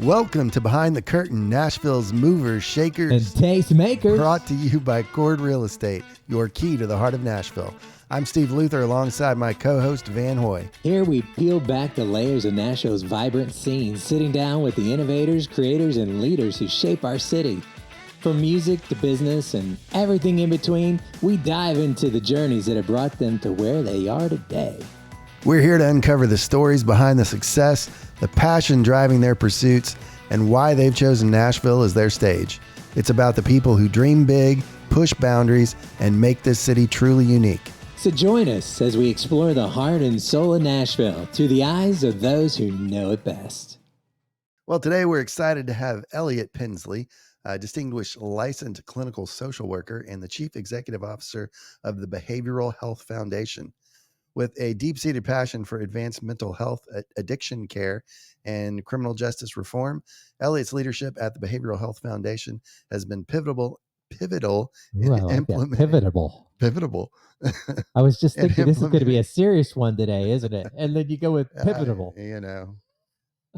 Welcome to Behind the Curtain, Nashville's movers, shakers, and tastemakers. Brought to you by Cord Real Estate, your key to the heart of Nashville. I'm Steve Luther alongside my co-host Van Hoy. Here we peel back the layers of Nashville's vibrant scene, sitting down with the innovators, creators, and leaders who shape our city. From music to business and everything in between, we dive into the journeys that have brought them to where they are today. We're here to uncover the stories behind the success, the passion driving their pursuits, and why they've chosen Nashville as their stage. It's about the people who dream big, push boundaries, and make this city truly unique. So join us as we explore the heart and soul of Nashville through the eyes of those who know it best. Well, today we're excited to have Elliot Pinsly, a distinguished licensed clinical social worker and the Chief Executive Officer of the Behavioral Health Foundation. With a deep-seated passion for advanced mental health, addiction care, and criminal justice reform, Elliot's leadership at the Behavioral Health Foundation has been pivotal. Ooh, I like that. Pivotal. I was just thinking this is going to be a serious one today, isn't it? And then you go with pivotal. In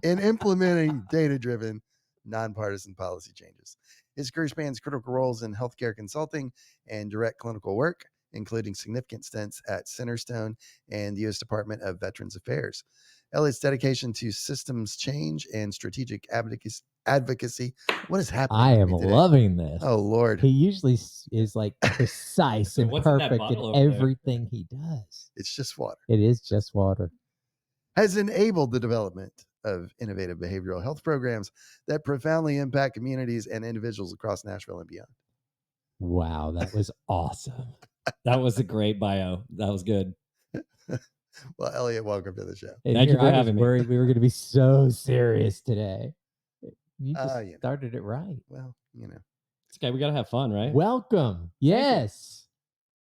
implementing data-driven, nonpartisan policy changes. His career spans critical roles in healthcare consulting and direct clinical work, including significant stints at Centerstone and the U.S. Department of Veterans Affairs. Elliot's dedication to systems change and strategic advocacy. What is happening? I am loving this. Oh, Lord. He usually is like precise and perfect in everything he does. It's just water. It is just water. Has enabled the development of innovative behavioral health programs that profoundly impact communities and individuals across Nashville and beyond. Wow, that was awesome. That was a great bio. That was good. Well, Elliot, welcome to the show. Thank you for having me. Worried we were going to be so serious today. You just started it right. Well, it's okay. We got to have fun, right? Welcome. Yes.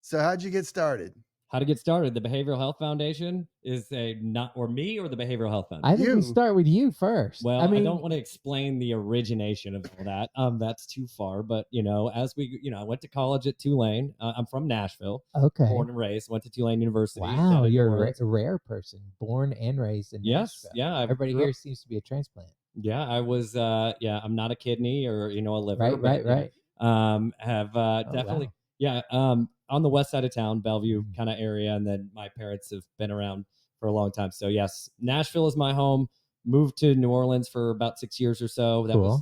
So how'd you get started? How to get started? The Behavioral Health Foundation is or me or the Behavioral Health Foundation? I think we start with you first. Well, I don't want to explain the origination of all that. That's too far. But I went to college at Tulane. I'm from Nashville. Okay. Born and raised. Went to Tulane University. Wow, you're a rare person, born and raised in Nashville. Yeah. Everybody here seems to be a transplant. Yeah, I was. I'm not a kidney or a liver. Right. Definitely. Wow. Yeah. On the west side of town, Bellevue kind of area. And then my parents have been around for a long time. So yes, Nashville is my home. Moved to New Orleans for about 6 years or so. That was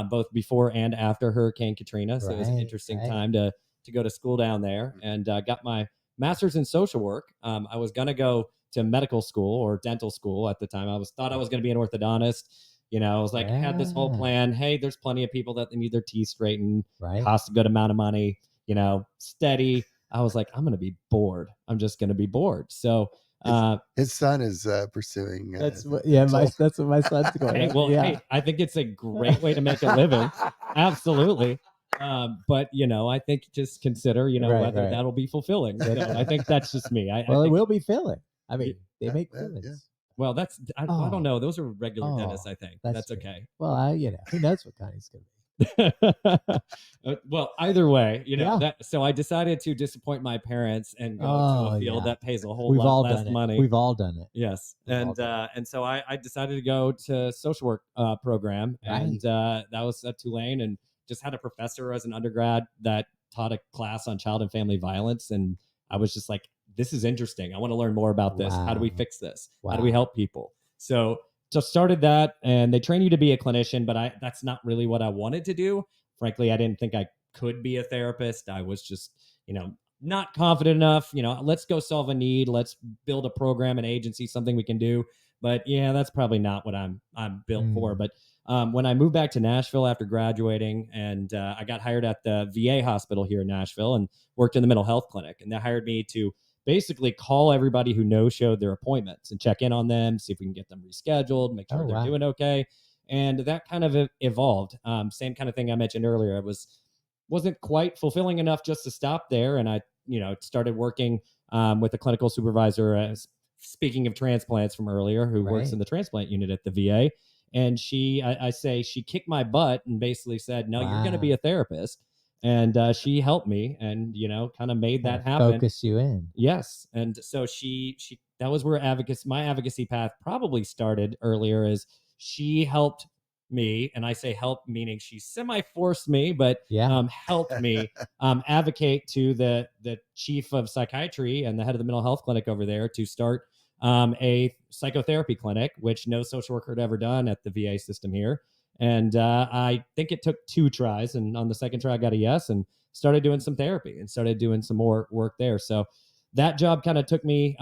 both before and after Hurricane Katrina. So it was an interesting time to go to school down there, and got my master's in social work. I was going to go to medical school or dental school at the time. Thought I was going to be an orthodontist. I was like, had this whole plan. Hey, there's plenty of people that need their teeth straightened. Right. Costs a good amount of money. Steady. I was like, I'm going to be bored. I'm just going to be bored. So his son is pursuing. That's what my son's going. Hey, I think it's a great way to make a living. Absolutely. But I think just consider, whether that'll be fulfilling. I think that's just me. I think, it will be filling. I mean, they make fillings. Yeah. Well, I don't know. Those are regular dentists, I think. That's okay. Well, who knows what kind he's going to be. Well, either way, so I decided to disappoint my parents and go to a field that pays a whole lot less money. We've all done it. Yes. And so I decided to go to social work program. Right. And that was at Tulane, and just had a professor as an undergrad that taught a class on child and family violence. And I was just like, this is interesting. I want to learn more about this. How do we fix this? How do we help people? So just started that, and they train you to be a clinician, but that's not really what I wanted to do. Frankly, I didn't think I could be a therapist. I was just, not confident enough. Let's go solve a need. Let's build a program, an agency, something we can do. But yeah, that's probably not what I'm built for. But when I moved back to Nashville after graduating, and I got hired at the VA hospital here in Nashville and worked in the mental health clinic, and they hired me to basically call everybody who no-showed their appointments and check in on them, see if we can get them rescheduled, make sure they're doing okay. And that kind of evolved. Same kind of thing I mentioned earlier. It wasn't quite fulfilling enough just to stop there. And I, started working with a clinical supervisor, speaking of transplants from earlier, who works in the transplant unit at the VA. And she kicked my butt and basically said, no, you're going to be a therapist. And she helped me and, kind of made that happen. Focus you in. Yes. And so that was where my advocacy path probably started earlier, is she helped me, and I say help meaning she semi-forced me, but Yeah. helped me advocate to the chief of psychiatry and the head of the mental health clinic over there to start a psychotherapy clinic, which no social worker had ever done at the VA system here. And I think it took 2 tries, and on the second try, I got a yes, and started doing some therapy and started doing some more work there. So that job kind of took me.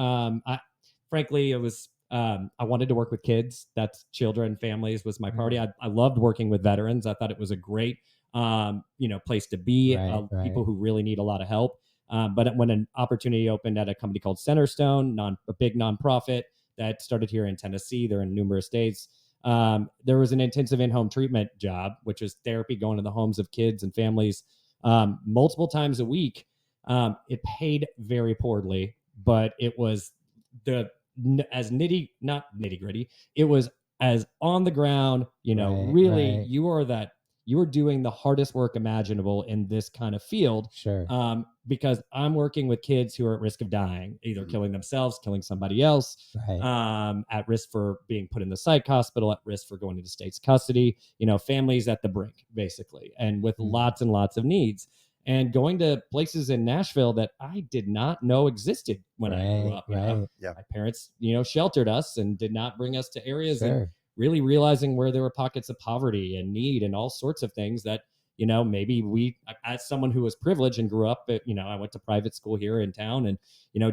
Frankly, it was I wanted to work with kids. That's children, families was my priority. I loved working with veterans. I thought it was a great place to be. Right. People who really need a lot of help. But when an opportunity opened at a company called Centerstone, a big nonprofit that started here in Tennessee, they're in numerous states. There was an intensive in-home treatment job, which was therapy going to the homes of kids and families multiple times a week. It paid very poorly, but it was as not nitty gritty. It was as on the ground. Really, Right. you are doing the hardest work imaginable in this kind of field. Sure. Because I'm working with kids who are at risk of dying, either killing themselves, killing somebody else, Right. at risk for being put in the psych hospital, at risk for going into state's custody, families at the brink, basically, and with lots and lots of needs. And going to places in Nashville that I did not know existed when I grew up. Right. Yeah. My parents, sheltered us and did not bring us to areas, and Sure. really realizing where there were pockets of poverty and need and all sorts of things that maybe we, as someone who was privileged and grew up at, I went to private school here in town and,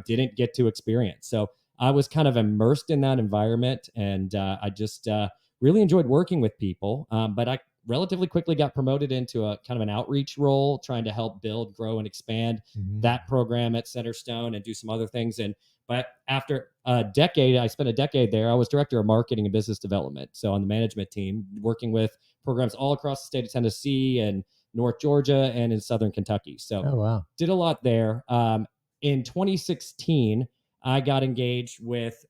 didn't get to experience. So I was kind of immersed in that environment, and I just really enjoyed working with people. But I relatively quickly got promoted into a kind of an outreach role, trying to help build, grow, and expand that program at Centerstone and do some other things. But after a decade, I spent a decade there. I was director of marketing and business development. So on the management team, working with programs all across the state of Tennessee and North Georgia and in Southern Kentucky. So Oh, wow. did a lot there. In 2016, I got engaged with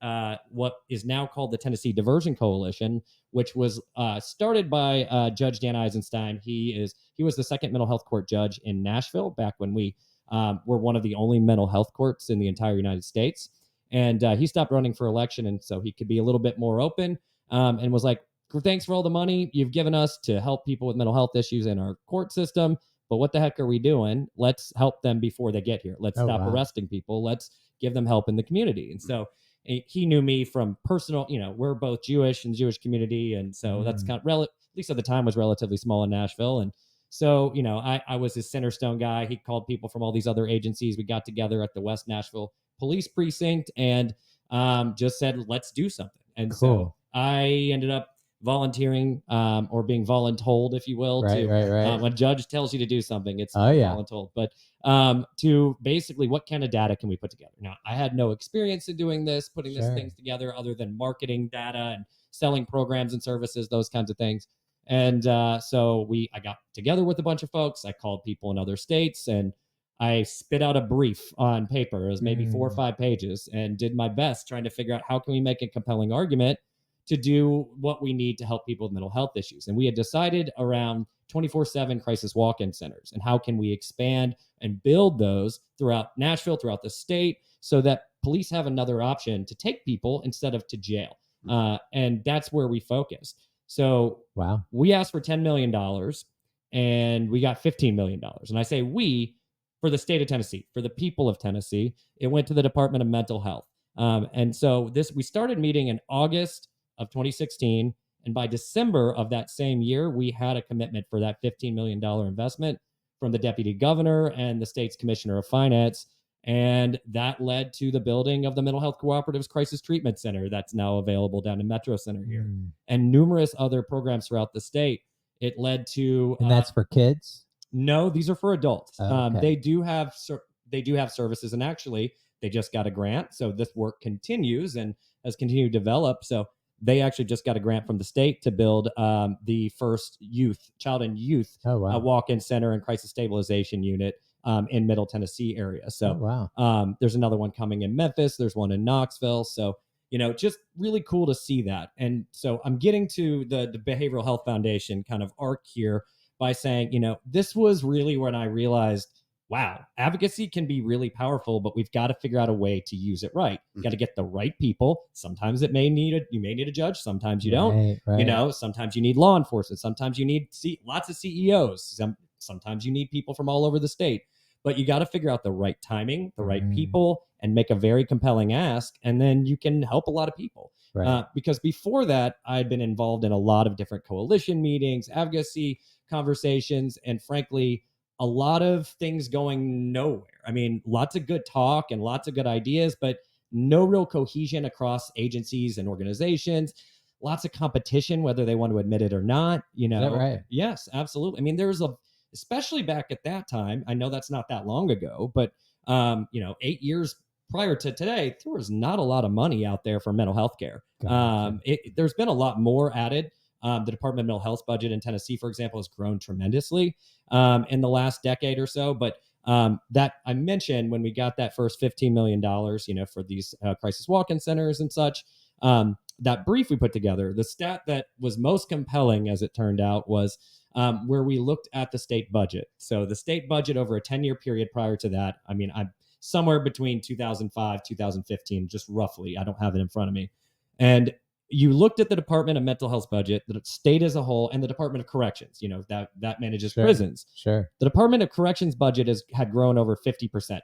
what is now called the Tennessee Diversion Coalition, which was started by Judge Dan Eisenstein. He was the second mental health court judge in Nashville back when we were one of the only mental health courts in the entire United States. And he stopped running for election, and so he could be a little bit more open, and was like, thanks for all the money you've given us to help people with mental health issues in our court system. But what the heck are we doing? Let's help them before they get here. Let's stop arresting people. Let's give them help in the community. And so he knew me from personal, we're both Jewish and Jewish community. And so that's kind of, at least at the time, was relatively small in Nashville. And so, I was his Centerstone guy. He called people from all these other agencies. We got together at the West Nashville Police Precinct and just said, let's do something. And so I ended up volunteering or being voluntold, if you will, Right. when a judge tells you to do something, it's yeah. voluntold. But to basically, what kind of data can we put together? Now, I had no experience in doing this, putting these things together, other than marketing data and selling programs and services, those kinds of things. And so I got together with a bunch of folks. I called people in other states, and I spit out a brief on paper. It was maybe 4 or 5 pages, and did my best trying to figure out how can we make a compelling argument to do what we need to help people with mental health issues. And we had decided around 24/7 crisis walk-in centers, and how can we expand and build those throughout Nashville, throughout the state, so that police have another option to take people instead of to jail. And that's where we focused. So we asked for $10 million and we got $15 million. And I say we, for the state of Tennessee, for the people of Tennessee. It went to the Department of Mental Health. And so we started meeting in August of 2016. And by December of that same year, we had a commitment for that $15 million investment from the deputy governor and the state's commissioner of finance. And that led to the building of the Mental Health Cooperatives Crisis Treatment Center that's now available down in Metro Center here, and numerous other programs throughout the state. It led to... And that's for kids? No, these are for adults. Okay. They do have services, and actually they just got a grant. So this work continues and has continued to develop. So they actually just got a grant from the state to build the first child and youth walk-in center and crisis stabilization unit in Middle Tennessee area. So there's another one coming in Memphis. There's one in Knoxville. So, just really cool to see that. And so I'm getting to the Behavioral Health Foundation kind of arc here by saying, this was really when I realized wow, advocacy can be really powerful, but we've got to figure out a way to use it right. You got to get the right people. Sometimes you may need a judge. Sometimes you don't. Right. Sometimes you need law enforcement. Sometimes you need lots of CEOs. Sometimes you need people from all over the state. But you got to figure out the right timing, the right people, and make a very compelling ask, and then you can help a lot of people. Right. Because before that, I'd been involved in a lot of different coalition meetings, advocacy conversations, and frankly, a lot of things going nowhere. I mean, lots of good talk and lots of good ideas, but no real cohesion across agencies and organizations. Lots of competition, whether they want to admit it or not. Is that right? Yes, absolutely. I mean, especially back at that time. I know that's not that long ago, but 8 years prior to today, there was not a lot of money out there for mental health care. Gotcha. There's been a lot more added. The Department of Mental Health budget in Tennessee, for example, has grown tremendously in the last decade or so. But that I mentioned when we got that first $15 million, for these crisis walk-in centers and such, that brief we put together, the stat that was most compelling, as it turned out, was where we looked at the state budget. So the state budget over a 10-year period prior to that, I mean, I'm somewhere between 2005, 2015, just roughly. I don't have it in front of me. And you looked at the Department of Mental Health budget, the state as a whole, and the Department of Corrections, that manages prisons. Sure. The Department of Corrections budget had grown over 50%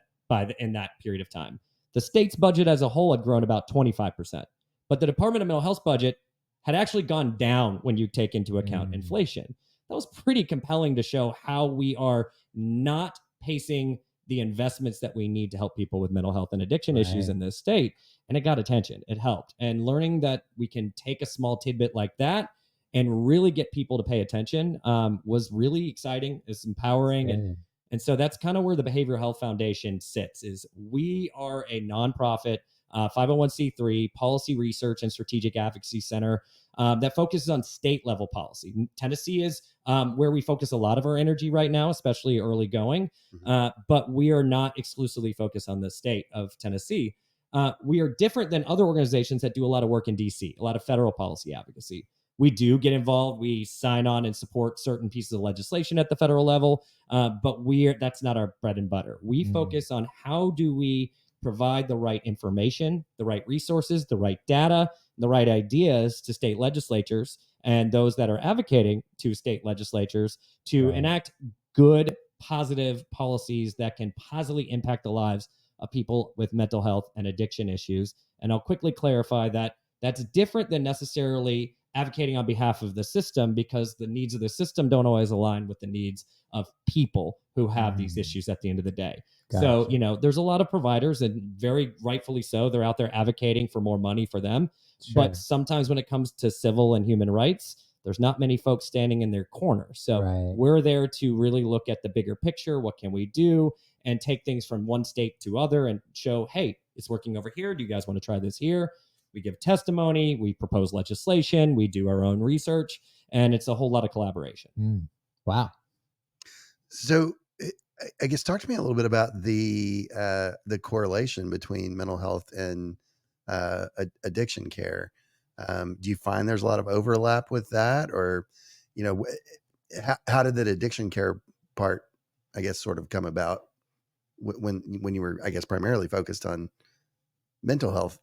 in that period of time. The state's budget as a whole had grown about 25%. But the Department of Mental Health budget had actually gone down when you take into account inflation. That was pretty compelling to show how we are not pacing the investments that we need to help people with mental health and addiction issues in this state. And it got attention. It helped. And learning that we can take a small tidbit like that and really get people to pay attention was really exciting. It's empowering. And so that's kind of where the Behavioral Health Foundation sits. Is we are a nonprofit 501c3 policy research and strategic advocacy center that focuses on state level policy. Tennessee is where we focus a lot of our energy right now, especially early going. But we are not exclusively focused on the state of Tennessee. We are different than other organizations that do a lot of work in DC, a lot of federal policy advocacy. We do get involved. We sign on and support certain pieces of legislation at the federal level, but that's not our bread and butter. We focus on how do we provide the right information, the right resources, the right data, the right ideas to state legislatures and those that are advocating to state legislatures to enact good, positive policies that can positively impact the lives of people with mental health and addiction issues. And I'll quickly clarify that that's different than necessarily advocating on behalf of the system, because the needs of the system don't always align with the needs of people who have these issues at the end of the day. Gotcha. So, there's a lot of providers, and very rightfully so, they're out there advocating for more money for them. But sometimes when it comes to civil and human rights, there's not many folks standing in their corner. So we're there to really look at the bigger picture. What can we do? And take things from one state to other and show, hey, it's working over here. Do you guys want to try this here? We give testimony, we propose legislation, we do our own research, and it's a whole lot of collaboration. Wow. So I guess talk to me a little bit about the correlation between mental health and addiction care. Do you find there's a lot of overlap with that, or how did that addiction care part, I guess, sort of come about when you were, I guess, primarily focused on mental health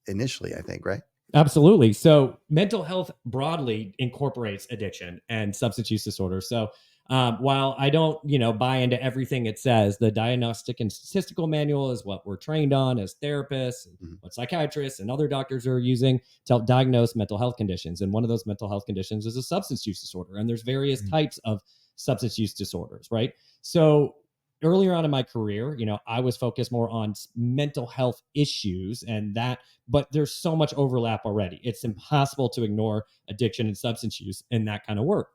initially, I think, right? Absolutely. So mental health broadly incorporates addiction and substance use disorder. So while I don't, buy into everything it says, the Diagnostic and Statistical Manual is what we're trained on as therapists, what psychiatrists and other doctors are using to help diagnose mental health conditions. And one of those mental health conditions is a substance use disorder. And there's various types of substance use disorders, right? So earlier on in my career, I was focused more on mental health issues but there's so much overlap already. It's impossible to ignore addiction and substance use in that kind of work.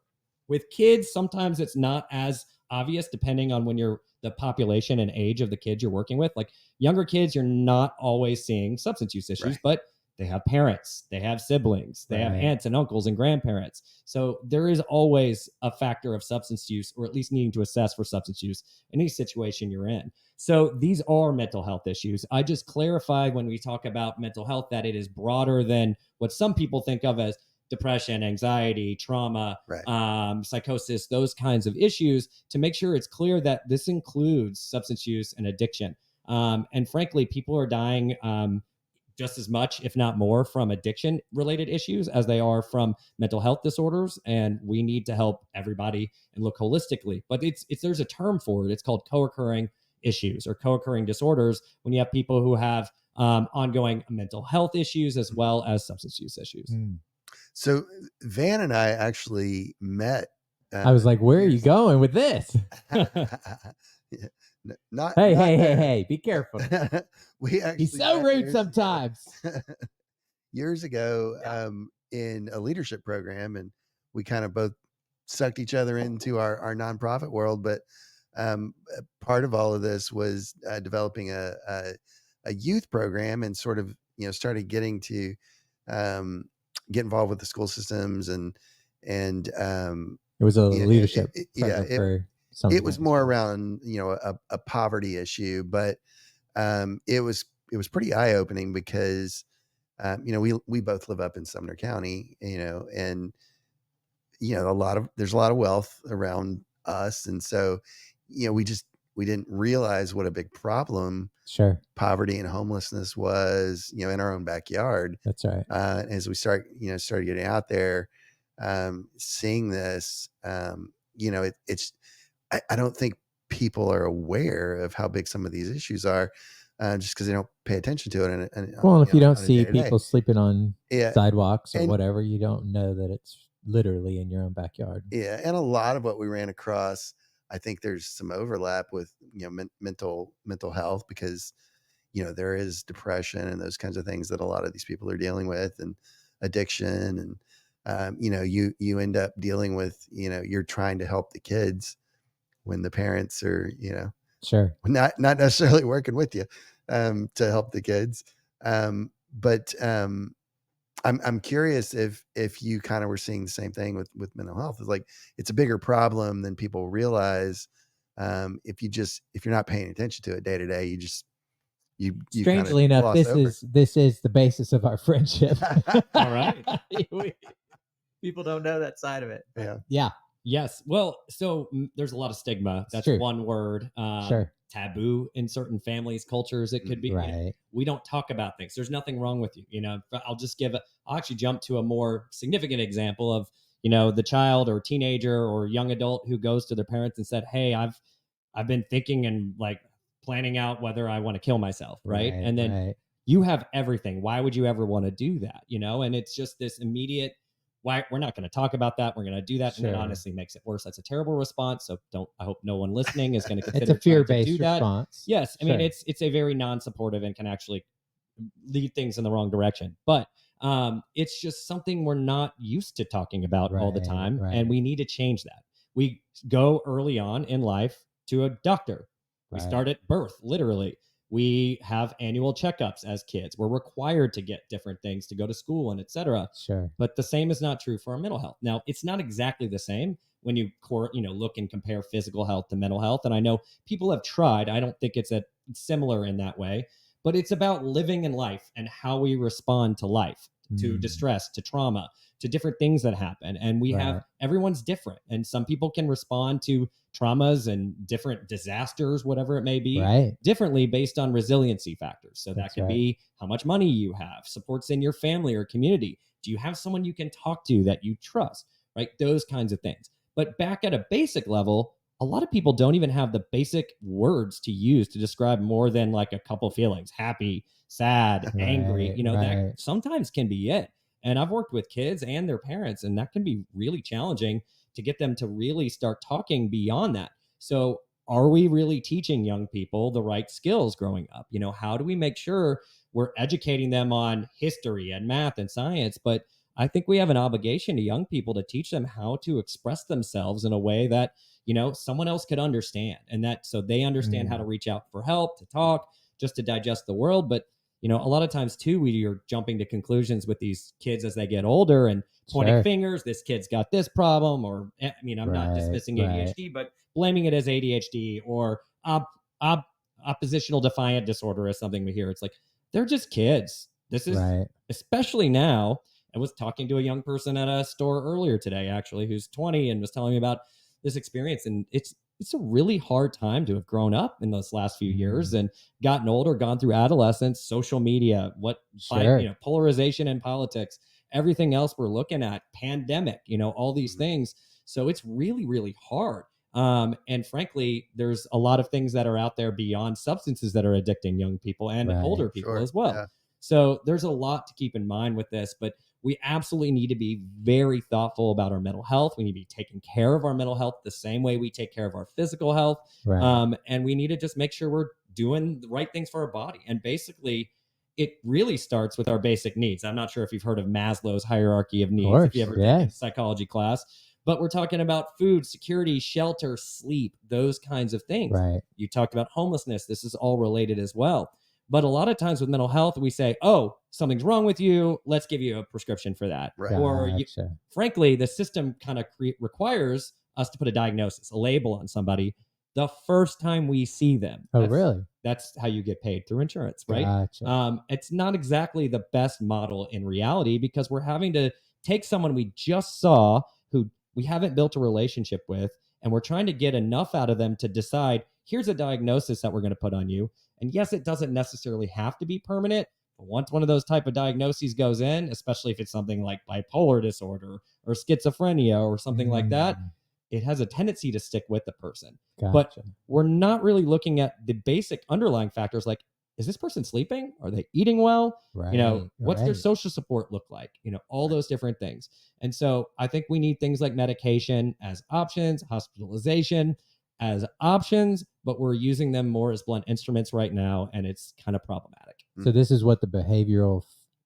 With kids, sometimes it's not as obvious depending on the population and age of the kids you're working with. Like younger kids, you're not always seeing substance use issues, but they have parents, they have siblings, they have aunts and uncles and grandparents. So there is always a factor of substance use, or at least needing to assess for substance use in any situation you're in. So these are mental health issues. I just clarified when we talk about mental health that it is broader than what some people think of as depression, anxiety, trauma, Right. psychosis, those kinds of issues, to make sure it's clear that this includes substance use and addiction. And frankly, people are dying just as much, if not more, from addiction related issues as they are from mental health disorders. And we need to help everybody and look holistically. But it's there's a term for it. It's called co-occurring issues or co-occurring disorders, when you have people who have ongoing mental health issues as well as substance use issues. So Van and I actually met. I was like, where are you going with this? Yeah, not Hey, not hey, hey, there. hey, be careful. We actually He's so met rude years ago. sometimes. Years ago, in a leadership program, and we kind of both sucked each other into our nonprofit world. But part of all of this was developing a youth program, and sort of started getting to get involved with the school systems, and It was a yeah, leadership yeah, program for some. it was more around a poverty issue, but it was pretty eye opening because we both live up in Sumner County, and there's a lot of wealth around us, and so we didn't realize what a big problem Sure, poverty and homelessness was, in our own backyard. that's right. As we started getting out there, seeing this, it's I don't think people are aware of how big some of these issues are, just because they don't pay attention to it. And Well, if you don't on a see day-to-day. people sleeping on Yeah, sidewalks or and whatever, you don't know that it's literally in your own backyard. yeah, and a lot of what we ran across, I think there's some overlap with mental health, because there is depression and those kinds of things that a lot of these people are dealing with, and addiction, and you end up dealing with, you're trying to help the kids when the parents are Sure. not necessarily working with you to help the kids. But I'm curious if you kind of were seeing the same thing with mental health. It's like it's a bigger problem than people realize. If you're not paying attention to it day to day, you kind of Strangely enough, gloss over. this is the basis of our friendship. All right. People don't know that side of it. Yeah. Yeah. Yes. Well, so there's a lot of stigma. That's true. one word. Sure. Taboo in certain families, cultures. It could be. Right. We don't talk about things. There's nothing wrong with you. But I'll actually jump to a more significant example of, the child or teenager or young adult who goes to their parents and said, "Hey, I've been thinking and like planning out whether I want to kill myself." Right. And then you have everything. Why would you ever want to do that? And it's just this immediate, why we're not going to talk about that. We're going to do that. Sure. And it honestly makes it worse. That's a terrible response. So I hope no one listening is going to consider it's a fear-based response. Yes. I mean, Sure. it's a very non-supportive and can actually lead things in the wrong direction. But it's just something we're not used to talking about all the time. Right. And we need to change that. We go early on in life to a doctor. We start at birth, literally. We have annual checkups as kids. We're required to get different things to go to school and etc. Sure. But the same is not true for our mental health. Now, it's not exactly the same when you look and compare physical health to mental health. And I know people have tried. I don't think it's similar in that way, but it's about living in life and how we respond to life, to distress, to trauma, to different things that happen. And we have, everyone's different. And some people can respond to traumas and different disasters, whatever it may be, differently based on resiliency factors. So that could be how much money you have, supports in your family or community. Do you have someone you can talk to that you trust, right? Those kinds of things. But back at a basic level, a lot of people don't even have the basic words to use to describe more than like a couple feelings: happy, sad, angry. That sometimes can be it. And I've worked with kids and their parents, and that can be really challenging to get them to really start talking beyond that. So are we really teaching young people the right skills growing up? How do we make sure we're educating them on history and math and science? But I think we have an obligation to young people to teach them how to express themselves in a way that, someone else could understand, and that so they understand how to reach out for help, to talk, just to digest the world. But a lot of times too, we are jumping to conclusions with these kids as they get older and pointing fingers. This kid's got this problem, or I'm not dismissing ADHD, but blaming it as ADHD or oppositional defiant disorder is something we hear. It's like, they're just kids. This is especially now. I was talking to a young person at a store earlier today, actually, who's 20 and was telling me about this experience. And it's a really hard time to have grown up in those last few years and gotten older, gone through adolescence, social media, Sure. polarization in politics, everything else we're looking at, pandemic, all these things. So it's really, really hard. And frankly, there's a lot of things that are out there beyond substances that are addicting young people and Right. older people Sure. as well. Yeah. So there's a lot to keep in mind with this, but we absolutely need to be very thoughtful about our mental health. We need to be taking care of our mental health the same way we take care of our physical health. Right. And we need to just make sure we're doing the right things for our body. And basically, it really starts with our basic needs. I'm not sure if you've heard of Maslow's hierarchy of needs, course, if you ever yeah. taken psychology class, but we're talking about food, security, shelter, sleep, those kinds of things. Right. You talked about homelessness. This is all related as well. But a lot of times with mental health, we say, oh, something's wrong with you. Let's give you a prescription for that. Right. Or Gotcha. frankly, the system kind of requires us to put a diagnosis, a label on somebody the first time we see them. Oh, really? That's how you get paid through insurance, right? Gotcha. It's not exactly the best model in reality because we're having to take someone we just saw who we haven't built a relationship with, and we're trying to get enough out of them to decide, here's a diagnosis that we're going to put on you. And yes, it doesn't necessarily have to be permanent. But once one of those type of diagnoses goes in, especially if it's something like bipolar disorder or schizophrenia or something like that, it has a tendency to stick with the person. Gotcha. But we're not really looking at the basic underlying factors like, is this person sleeping? Are they eating well? Right. What's their social support look like? All those different things. And so I think we need things like medication as options, hospitalization as options, but we're using them more as blunt instruments right now, and it's kind of problematic. So this is what the Behavioral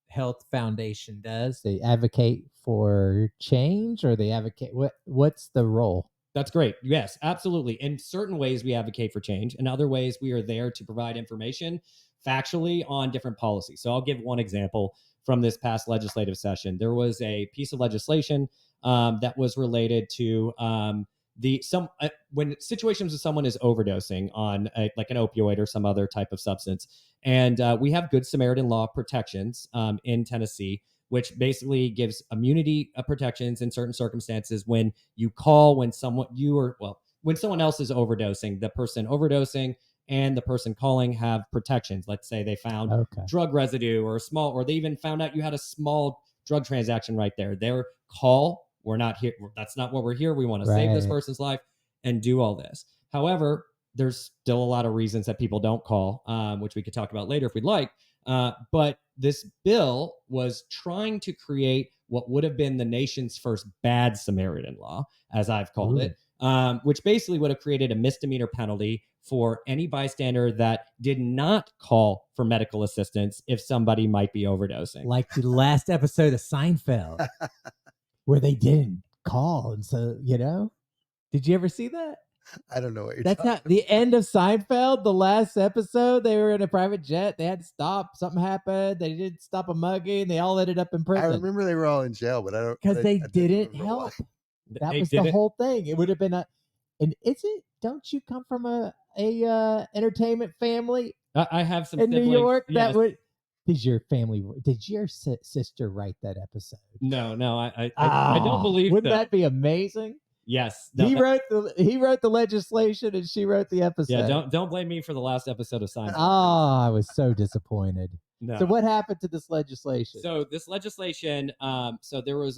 Health Foundation does. They advocate for change, or they advocate what's the role? That's great. Yes, absolutely. In certain ways, we advocate for change. In other ways, we are there to provide information factually on different policies. So I'll give one example from this past legislative session. There was a piece of legislation that was related to when situations where someone is overdosing on like an opioid or some other type of substance, and we have Good Samaritan law protections in Tennessee, which basically gives immunity protections in certain circumstances when you call when someone else is overdosing, the person overdosing and the person calling have protections. Let's say they found drug residue or they even found out you had a small drug transaction right there. Their call, we're not here. That's not what we're here. We want to save this person's life and do all this. However, there's still a lot of reasons that people don't call, which we could talk about later if we'd like. But this bill was trying to create what would have been the nation's first bad Samaritan law, as I've called it, which basically would have created a misdemeanor penalty for any bystander that did not call for medical assistance if somebody might be overdosing. Like the last episode of Seinfeld, where they didn't call. And so, did you ever see that? I don't know what you're That's talking not the end of Seinfeld. The last episode, they were in a private jet. They had to stop. Something happened. They didn't stop a mugging. They all ended up in prison. I remember they were all in jail, but I don't, because they I didn't help. That was the whole thing. It would have been don't you come from a entertainment family? I have some in siblings. New York. Yes. Did your sister write that episode? No, I don't believe. Wouldn't that be amazing? Yes, he wrote the legislation and she wrote the episode. Yeah, don't blame me for the last episode of Seinfeld. I was so disappointed. No. So what happened to this legislation? So this legislation, so there was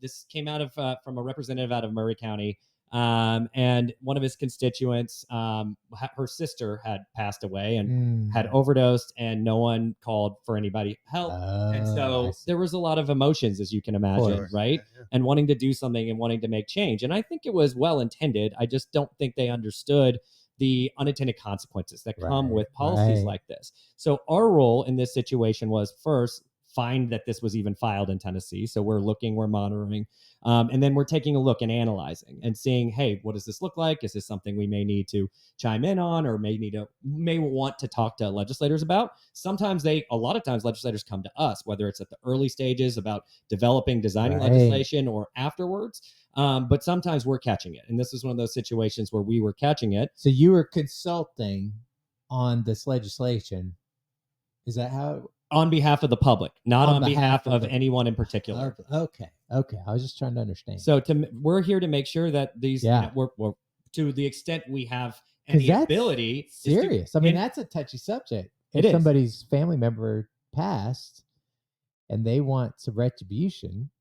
this came out of from a representative out of Murray County, and one of his constituents, her sister had passed away and had overdosed, and no one called for anybody help, and so there was a lot of emotions, as you can imagine, right? Yeah. And wanting to do something and wanting to make change, and I think it was well intended. I just don't think they understood the unintended consequences that come with policies like this. So our role in this situation was first find that this was even filed in Tennessee. So we're looking, we're monitoring, and then we're taking a look and analyzing and seeing, hey, what does this look like? Is this something we may need to chime in on, or may want to talk to legislators about? A lot of times legislators come to us, whether it's at the early stages about designing legislation or afterwards. But sometimes we're catching it. And this is one of those situations where we were catching it. So you were consulting on this legislation. Is that how? on behalf of the public, not on behalf of the- anyone in particular. Okay. I was just trying to understand. So we're here to make sure that these, Yeah. we're to the extent we have 'Cause any that's ability. serious. I mean, that's a touchy subject. It If is. somebody's family member passed and they want some retribution,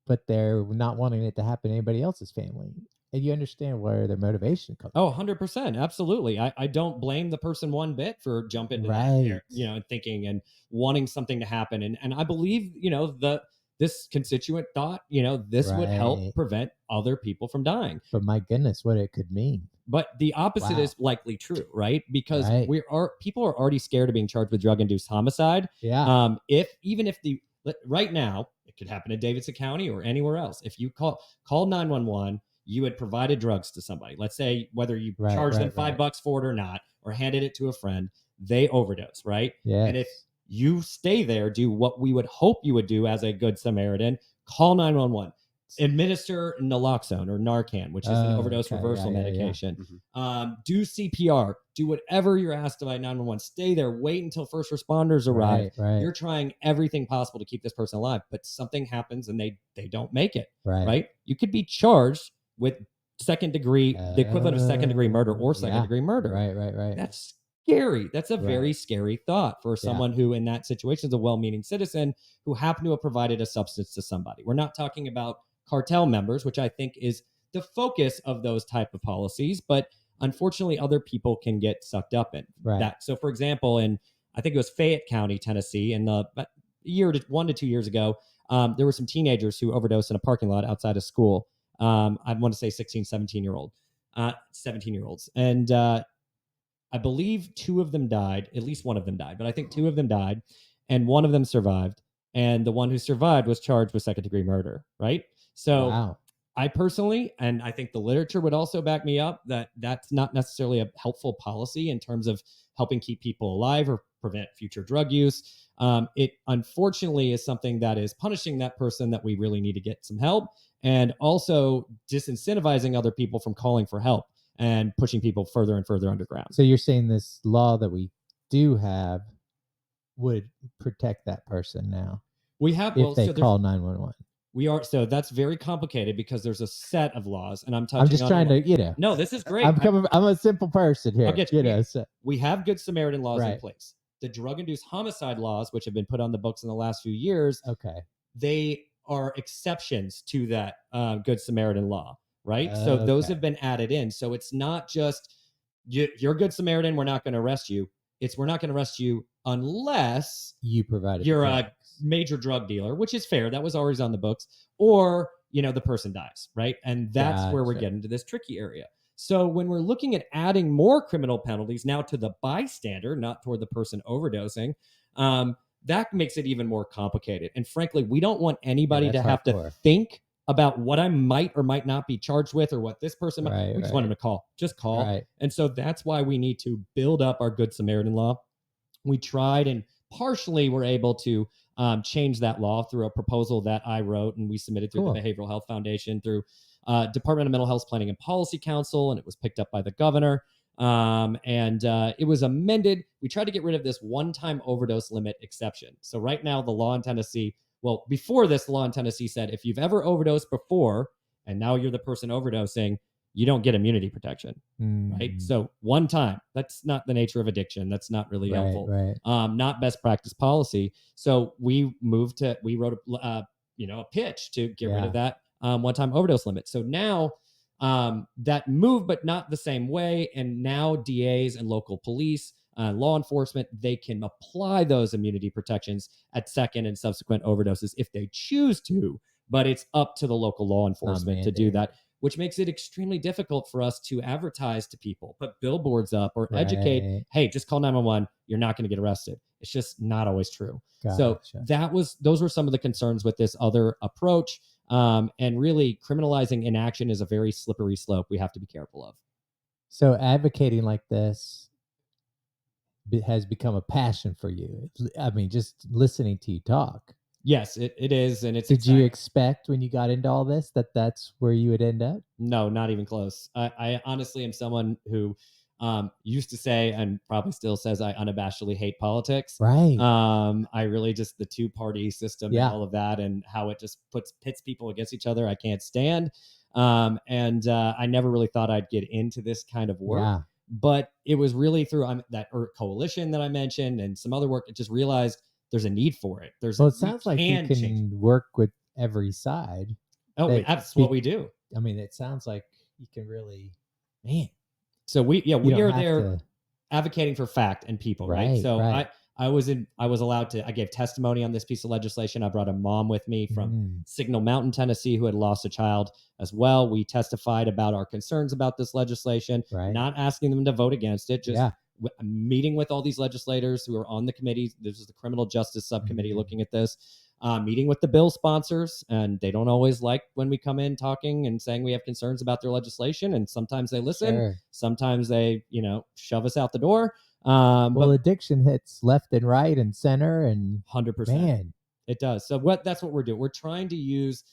but they're not wanting it to happen to anybody else's family. And you understand where their motivation comes Oh, from. 100%. Absolutely. I don't blame the person one bit for jumping to that, Right. and thinking and wanting something to happen. And I believe, this constituent thought, this would help Right. prevent other people from dying. But my goodness, what it could mean. But the opposite Wow. is likely true, right? Because Right. people are already scared of being charged with drug-induced homicide. Yeah. Right now, it could happen in Davidson County or anywhere else. If you call 911, you had provided drugs to somebody. Let's say whether you charged them $5 for it or not, or handed it to a friend, they overdose, right? Yes. And if you stay there, do what we would hope you would do as a good Samaritan, call 911. Administer naloxone or Narcan, which is an overdose reversal medication. Mm-hmm. Do CPR. Do whatever you're asked by 911. Stay there. Wait until first responders arrive. Right. You're trying everything possible to keep this person alive, but something happens and they don't make it. Right. You could be charged with second degree, the equivalent of second degree murder or second degree murder. Right. That's scary. That's a very scary thought for someone who in that situation is a well-meaning citizen who happened to have provided a substance to somebody. We're not talking about cartel members, which I think is the focus of those type of policies, but unfortunately other people can get sucked up in that. So for example, in I think it was Fayette County, Tennessee, in the 1 to 2 years ago, there were some teenagers who overdosed in a parking lot outside of school. I want to say 16, 17-year-olds. And I believe two of them died, at least one of them died, but I think two of them died and one of them survived. And the one who survived was charged with second degree murder, right? So I personally, and I think the literature would also back me up, that that's not necessarily a helpful policy in terms of helping keep people alive or prevent future drug use. It unfortunately is something that is punishing that person that we really need to get some help, and also disincentivizing other people from calling for help and pushing people further and further underground. So you're saying this law that we do have would protect that person now? We have, if they call 911. We are, so that's very complicated because there's a set of laws, and I'm just trying to, No, this is great. I'm a simple person here. I'll get you. So. We have Good Samaritan laws in place. The drug-induced homicide laws, which have been put on the books in the last few years, they are exceptions to that Good Samaritan law, right? So those have been added in. So it's not just you're Good Samaritan, we're not going to arrest you. It's we're not going to arrest you unless you're a major drug dealer, which is fair. That was always on the books. Or, the person dies, right? And that's where we're getting to this tricky area. So when we're looking at adding more criminal penalties now to the bystander, not toward the person overdosing, that makes it even more complicated. And frankly, we don't want anybody to have to think about what I might or might not be charged with or what this person might. We just want them to call. Just call. And so that's why we need to build up our Good Samaritan law. We tried and partially were able to change that law through a proposal that I wrote and we submitted through the Behavioral Health Foundation, through Department of Mental Health Planning and Policy Council, and it was picked up by the governor. It was amended. We tried to get rid of this one-time overdose limit exception. So right now, the law in Tennessee, before this, the law in Tennessee said if you've ever overdosed before and now you're the person overdosing, you don't get immunity protection, right? So one time, that's not the nature of addiction. That's not really helpful. Not best practice policy. So we wrote a pitch to get rid of that one-time overdose limit. So now that moved, but not the same way. And now DAs and local police, law enforcement, they can apply those immunity protections at second and subsequent overdoses if they choose to, but it's up to the local law enforcement to do that, which makes it extremely difficult for us to advertise to people, put billboards up or educate, hey, just call 911. You're not going to get arrested. It's just not always true. So those were some of the concerns with this other approach. And really criminalizing inaction is a very slippery slope we have to be careful of. So advocating like this has become a passion for you. I mean, just listening to you talk. Yes, it is. And it's Did you expect when you got into all this that that's where you would end up? No, not even close. I honestly am someone who used to say, and probably still says, I unabashedly hate politics. Right. I really just the two-party system and all of that, and how it just pits people against each other. I can't stand. And I never really thought I'd get into this kind of work. Yeah. But it was really through that coalition that I mentioned and some other work. I just realized there's a need for it. Well, it sounds like you can work with every side. Oh, that's what we do. I mean, it sounds like you can really, man. So we are there advocating for fact and people, right? So I was allowed to, I gave testimony on this piece of legislation. I brought a mom with me from Signal Mountain, Tennessee, who had lost a child as well. We testified about our concerns about this legislation, not asking them to vote against it, just meeting with all these legislators who are on the committee. This is the criminal justice subcommittee looking at this, meeting with the bill sponsors. And they don't always like when we come in talking and saying we have concerns about their legislation. And sometimes they listen, sometimes they, shove us out the door. But addiction hits left and right and center, and 100%. Man, it does. So that's what we're doing. We're trying to use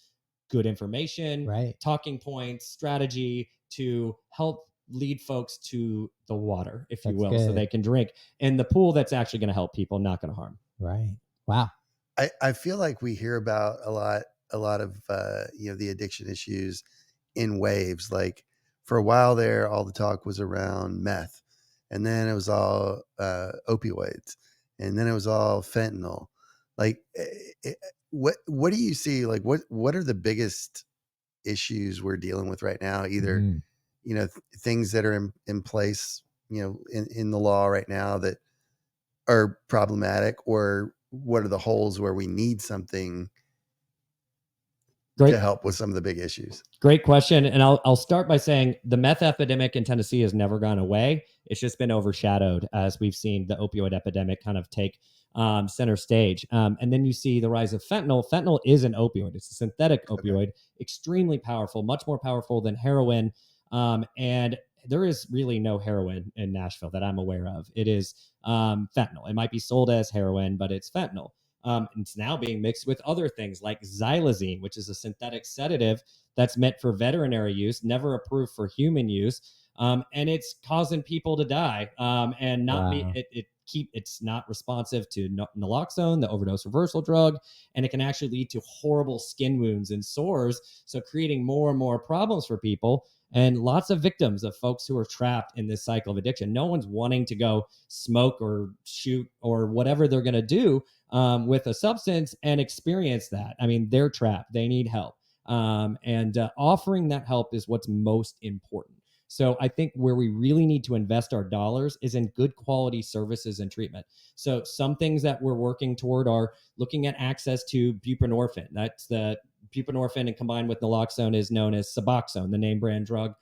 good information, talking points, strategy to help lead folks to the water, if you will, so they can drink in the pool that's actually going to help people, not going to harm. Right. Wow. I feel like we hear about a lot of the addiction issues in waves. Like for a while there, all the talk was around meth, and then it was all opioids, and then it was all fentanyl. Like, what do you see? Like, what are the biggest issues we're dealing with right now? Either things that are in place, in the law right now that are problematic, or what are the holes where we need something to help with some of the big issues? Great question. And I'll start by saying the meth epidemic in Tennessee has never gone away. It's just been overshadowed as we've seen the opioid epidemic kind of take center stage. And then you see the rise of fentanyl. Fentanyl is an opioid. It's a synthetic opioid, extremely powerful, much more powerful than heroin. And there is really no heroin in Nashville that I'm aware of. It is fentanyl. It might be sold as heroin, but it's fentanyl. It's now being mixed with other things like xylazine, which is a synthetic sedative that's meant for veterinary use, never approved for human use. And it's causing people to die. And not it's not responsive to naloxone, the overdose reversal drug, and it can actually lead to horrible skin wounds and sores. So creating more and more problems for people, and lots of victims of folks who are trapped in this cycle of addiction. No one's wanting to go smoke or shoot or whatever they're going to do with a substance and experience that. I mean, they're trapped. They need help. And offering that help is what's most important. So I think where we really need to invest our dollars is in good quality services and treatment. So some things that we're working toward are looking at access to buprenorphine. That's the buprenorphine, and combined with naloxone is known as Suboxone, the name brand drug.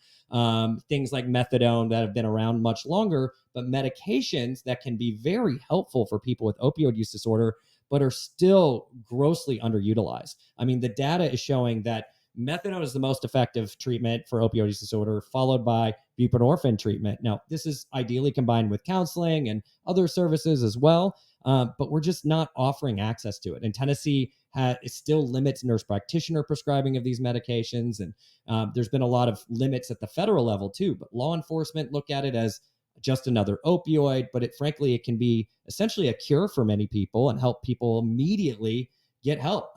Things like methadone that have been around much longer, but medications that can be very helpful for people with opioid use disorder, but are still grossly underutilized. I mean, the data is showing that methadone is the most effective treatment for opioid use disorder, followed by buprenorphine treatment. Now, this is ideally combined with counseling and other services as well, but we're just not offering access to it. And Tennessee it still limits nurse practitioner prescribing of these medications. And there's been a lot of limits at the federal level too, but law enforcement look at it as just another opioid, but frankly, it can be essentially a cure for many people and help people immediately get help.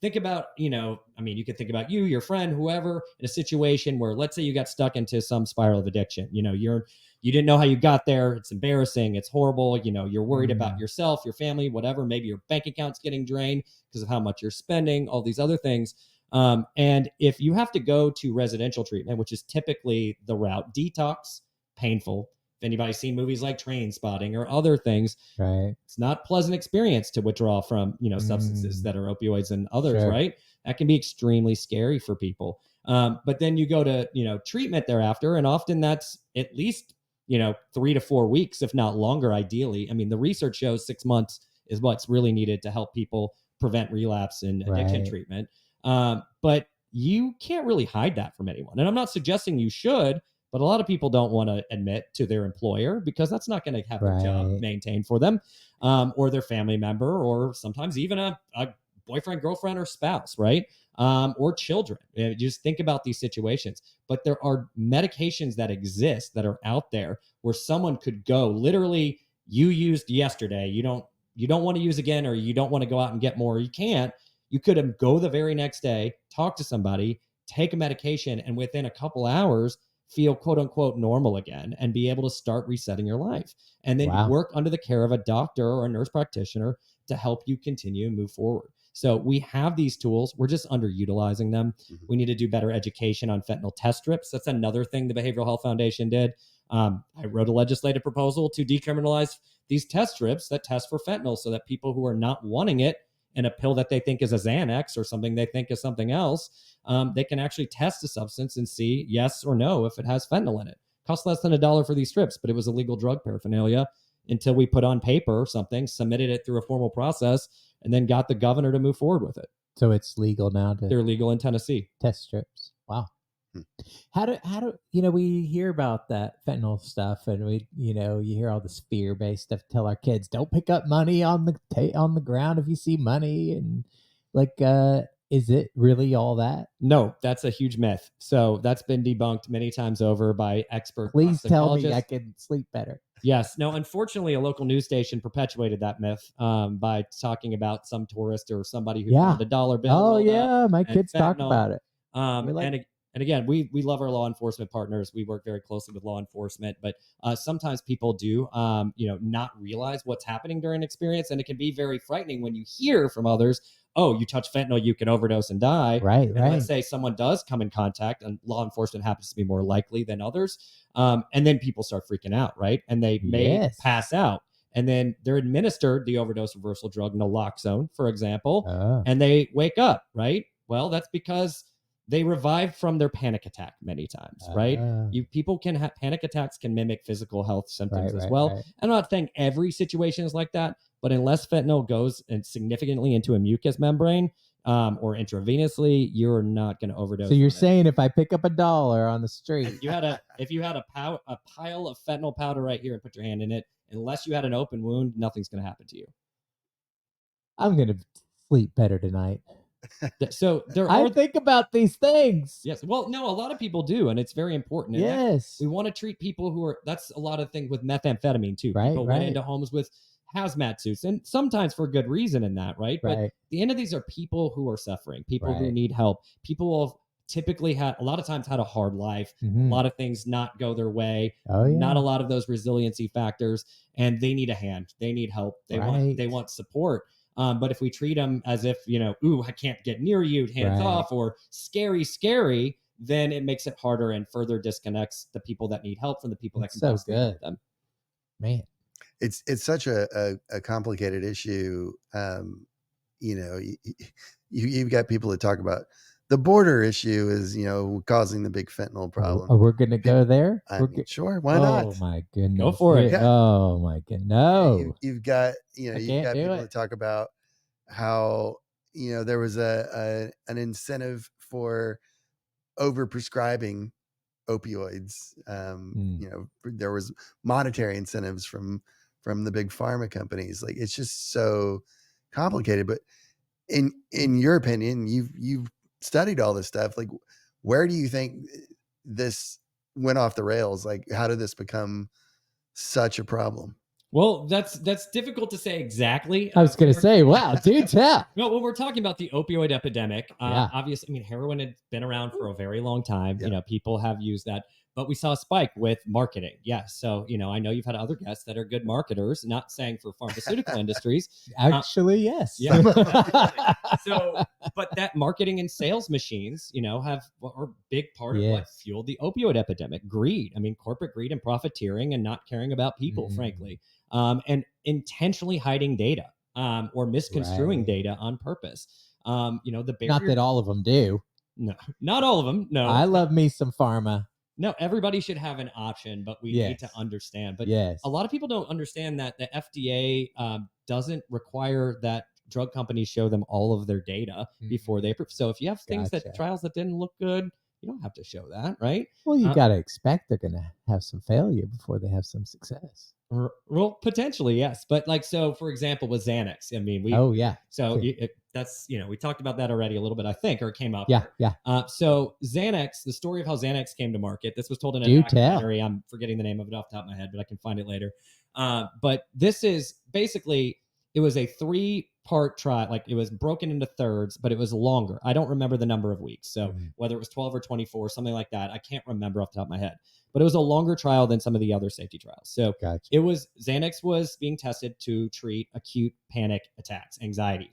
Think about, you could think about your friend, whoever, in a situation where, let's say you got stuck into some spiral of addiction. You didn't know how you got there. It's embarrassing. It's horrible. You're worried about yourself, your family, whatever. Maybe your bank account's getting drained because of how much you're spending, all these other things. And if you have to go to residential treatment, which is typically the route, detox, painful. If anybody's seen movies like Train Spotting or other things, it's not a pleasant experience to withdraw from, substances that are opioids and others, right? That can be extremely scary for people. But then you go to, treatment thereafter, and often that's at least, 3 to 4 weeks, if not longer, ideally. I mean, the research shows 6 months is what's really needed to help people prevent relapse in addiction treatment. But you can't really hide that from anyone. And I'm not suggesting you should, but a lot of people don't want to admit to their employer because that's not going to have their job maintained for them, or their family member, or sometimes even a boyfriend, girlfriend, or spouse, right? or children. Just think about these situations. But there are medications that exist that are out there where someone could go literally, you used yesterday, you don't want to use again, or you don't want to go out and get more, you can't. You could go the very next day, talk to somebody, take a medication, and within a couple hours feel quote unquote normal again and be able to start resetting your life. And then work under the care of a doctor or a nurse practitioner to help you continue and move forward. So we have these tools. We're just underutilizing them. We need to do better education on fentanyl test strips. That's another thing the Behavioral Health Foundation did. I wrote a legislative proposal to decriminalize these test strips that test for fentanyl so that people who are not wanting it in a pill that they think is a Xanax or something they think is something else, they can actually test the substance and see yes or no if it has fentanyl in it. Costs less than $1 for these strips, but it was illegal drug paraphernalia until we put on paper something, submitted it through a formal process, and then got the governor to move forward with it. So it's legal now They're legal in Tennessee. Test strips. Wow. How do we hear about that fentanyl stuff, and we you hear all this fear-based stuff. Tell our kids, don't pick up money on the ground if you see money, and is it really all that? No, that's a huge myth. So that's been debunked many times over by expert Please tell me I can sleep better. Yes. No, unfortunately, a local news station perpetuated that myth by talking about some tourist or somebody who found a dollar bill. Oh, yeah. My kids talk about it. And again, we love our law enforcement partners. We work very closely with law enforcement, but sometimes people do, not realize what's happening during an experience. And it can be very frightening when you hear from others, oh, you touch fentanyl, you can overdose and die. Right. Let's say someone does come in contact, and law enforcement happens to be more likely than others. And then people start freaking out, right? And they may pass out. And then they're administered the overdose reversal drug naloxone, for example, and they wake up, right? Well, that's because they revive from their panic attack many times, right? People can have panic attacks, can mimic physical health symptoms as well. Right. I'm not saying every situation is like that, but unless fentanyl goes significantly into a mucous membrane or intravenously, you're not going to overdose. So you're saying if I pick up $1 on the street, if you had a pile of fentanyl powder right here and put your hand in it, unless you had an open wound, nothing's going to happen to you. I'm going to sleep better tonight. So I think about these things. Yes. Well, no, a lot of people do, and it's very important. And yes. We want to treat people who are, that's a lot of things with methamphetamine too. People went into homes with hazmat suits, and sometimes for good reason in that, right? But the end of these are people who are suffering, people who need help, people who have typically a lot of times had a hard life, a lot of things not go their way, not a lot of those resiliency factors, and they need a hand, they need help, they want support. But if we treat them as if, ooh, I can't get near you, hands off, or scary, then it makes it harder and further disconnects the people that need help from the people that can possibly help them. Man, it's such a complicated issue. You've got people that talk about the border issue is, causing the big fentanyl problem. We're going to go there? Sure. Why not? Oh my goodness. Go for it. Yeah. Oh my goodness. No. You've got, people that talk about how, there was an incentive for overprescribing opioids. There was monetary incentives from the big pharma companies. Like, it's just so complicated. But in your opinion, you've studied all this stuff. Like, where do you think this went off the rails? Like, how did this become such a problem? Well, that's difficult to say exactly. I was going to say, wow, dude, yeah. No, when we're talking about the opioid epidemic, obviously, heroin had been around for a very long time. Yeah. People have used that, but we saw a spike with marketing. Yes. So, I know you've had other guests that are good marketers, not saying for pharmaceutical industries. Actually, yes. Yeah. So, but that marketing and sales machines, are a big part of what fueled the opioid epidemic. Greed. Corporate greed and profiteering and not caring about people, frankly. And intentionally hiding data or misconstruing data on purpose. The barrier. Not that all of them do. No, not all of them. No, I love me some pharma. No, everybody should have an option, but we need to understand. But a lot of people don't understand that the FDA doesn't require that drug companies show them all of their data before they approve. So if you have things that trials that didn't look good, You don't have to show that, right? Well, you got to expect they're going to have some failure before they have some success. Well, potentially, yes. But like, so for example, with Xanax, I mean, Sure. that's, we talked about that already a little bit, I think, or it came up. Yeah. So Xanax, the story of how Xanax came to market, this was told in a Do documentary. I'm forgetting the name of it off the top of my head, but I can find it later. But this is basically, it was a 3-part trial. Like, it was broken into thirds, but it was longer. I don't remember the number of weeks. So whether it was 12 or 24, something like that, I can't remember off the top of my head. But it was a longer trial than some of the other safety trials. So it was, Xanax was being tested to treat acute panic attacks, anxiety,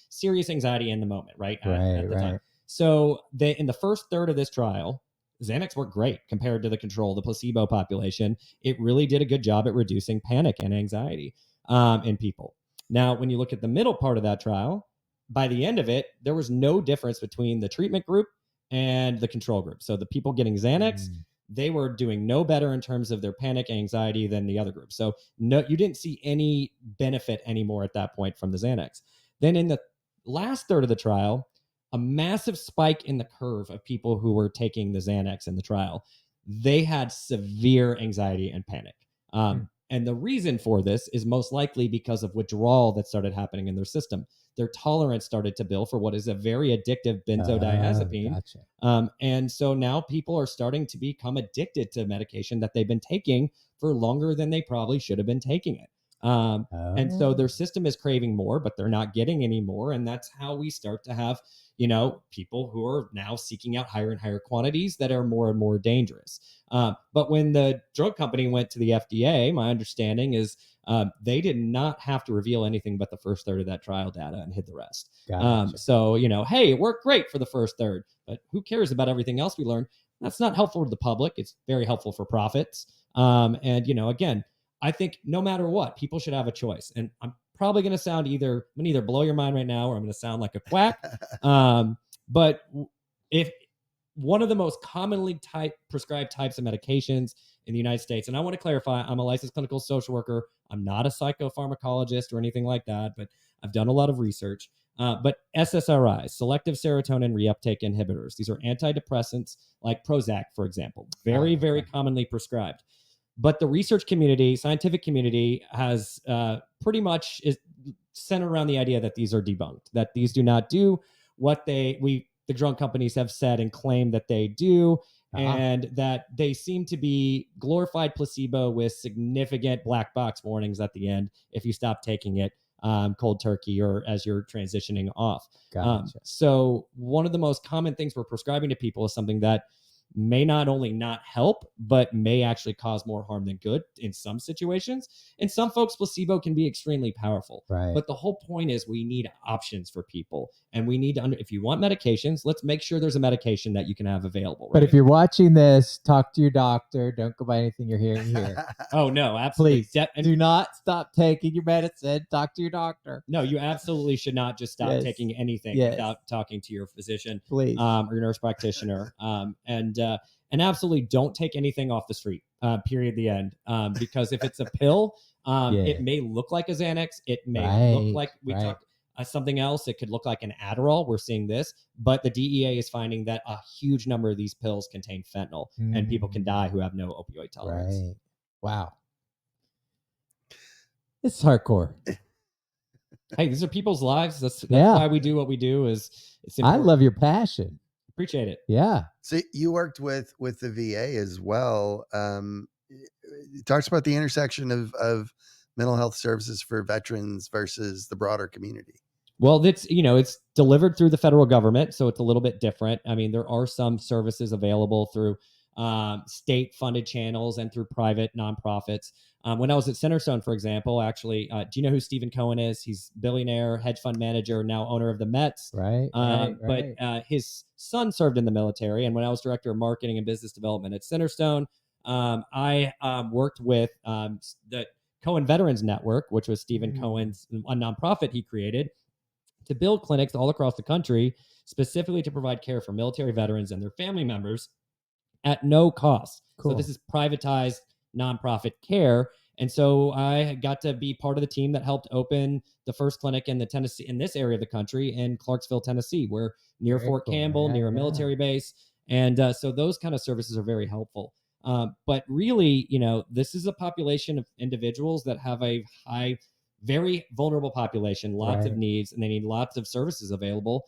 serious anxiety in the moment, right? At the time. So in the first third of this trial, Xanax worked great compared to the control, the placebo population. It really did a good job at reducing panic and anxiety in people. Now, when you look at the middle part of that trial, by the end of it, there was no difference between the treatment group and the control group. So the people getting Xanax, they were doing no better in terms of their panic and anxiety than the other group. So no, you didn't see any benefit anymore at that point from the Xanax. Then in the last third of the trial, a massive spike in the curve of people who were taking the Xanax in the trial. They had severe anxiety and panic. And the reason for this is most likely because of withdrawal that started happening in their system. Their tolerance started to build for what is a very addictive benzodiazepine. And so now people are starting to become addicted to medication that they've been taking for longer than they probably should have been taking it. And so their system is craving more, but they're not getting any more. And that's how we start to have, people who are now seeking out higher and higher quantities that are more and more dangerous. But when the drug company went to the FDA, my understanding is they did not have to reveal anything but the first third of that trial data and hid the rest. So, hey, it worked great for the first third, but who cares about everything else we learned? That's not helpful to the public. It's very helpful for profits. And, again, I think no matter what, people should have a choice. And I'm probably going to sound I'm going to either blow your mind right now or I'm going to sound like a quack. But if one of the most commonly prescribed types of medications in the United States, and I want to clarify, I'm a licensed clinical social worker. I'm not a psychopharmacologist or anything like that, but I've done a lot of research. But SSRIs, selective serotonin reuptake inhibitors, these are antidepressants like Prozac, for example, very, very commonly prescribed. But the research community, scientific community, has pretty much is centered around the idea that these are debunked, that these do not do what the drug companies have said and claim that they do, and that they seem to be glorified placebo with significant black box warnings at the end if you stop taking it cold turkey or as you're transitioning off. So one of the most common things we're prescribing to people is something that may not only not help, but may actually cause more harm than good in some situations. In some folks, placebo can be extremely powerful. But the whole point is we need options for people. And we need to, if you want medications, let's make sure there's a medication that you can have available. But if you're watching this, talk to your doctor. Don't go by anything you're hearing here. Oh, no, absolutely. Please do not stop taking your medicine. Talk to your doctor. No, you absolutely should not just stop taking anything without talking to your physician, please, or your nurse practitioner. And absolutely don't take anything off the street, period, the end. Because if it's a pill, it may look like a Xanax. It may look like we talked something else. It could look like an Adderall. We're seeing this, but the DEA is finding that a huge number of these pills contain fentanyl, and people can die who have no opioid tolerance. Wow. It's hardcore. Hey, these are people's lives. That's why we do what we do. I love your passion. Appreciate it. Yeah. So you worked with the VA as well. It talks about the intersection of mental health services for veterans versus the broader community. Well, it's delivered through the federal government, so it's a little bit different. I mean, there are some services available through state-funded channels and through private nonprofits. When I was at Centerstone, for example, actually, do you know who Stephen Cohen is? He's billionaire, hedge fund manager, now owner of the Mets. But his son served in the military, and when I was director of marketing and business development at Centerstone, I worked with the Cohen Veterans Network, which was Stephen Cohen's a nonprofit he created, to build clinics all across the country, specifically to provide care for military veterans and their family members at no cost. So this is privatized nonprofit care. And so I got to be part of the team that helped open the first clinic in this area of the country in Clarksville, Tennessee, where near Fort Campbell, near a military base. And so those kind of services are very helpful. But really, this is a population of individuals that have a high, very vulnerable population, lots of needs, and they need lots of services available.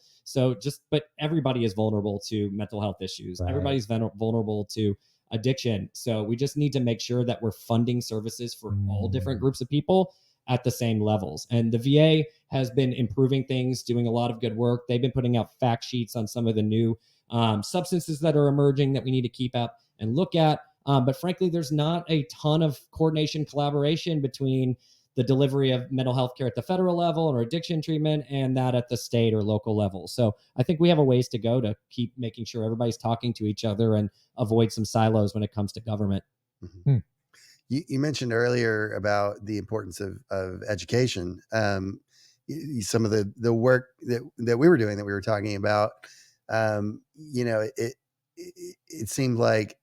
But everybody is vulnerable to mental health issues. Everybody's vulnerable to addiction. So we just need to make sure that we're funding services for all different groups of people at the same levels. And the VA has been improving things, doing a lot of good work. They've been putting out fact sheets on some of the new substances that are emerging that we need to keep up and look at. But frankly, there's not a ton of coordination, collaboration between the delivery of mental health care at the federal level or addiction treatment and that at the state or local level. So I think we have a ways to go to keep making sure everybody's talking to each other and avoid some silos when it comes to government. Mm-hmm. You mentioned earlier about the importance of education. Some of the work that we were doing, that we were talking about, it seemed like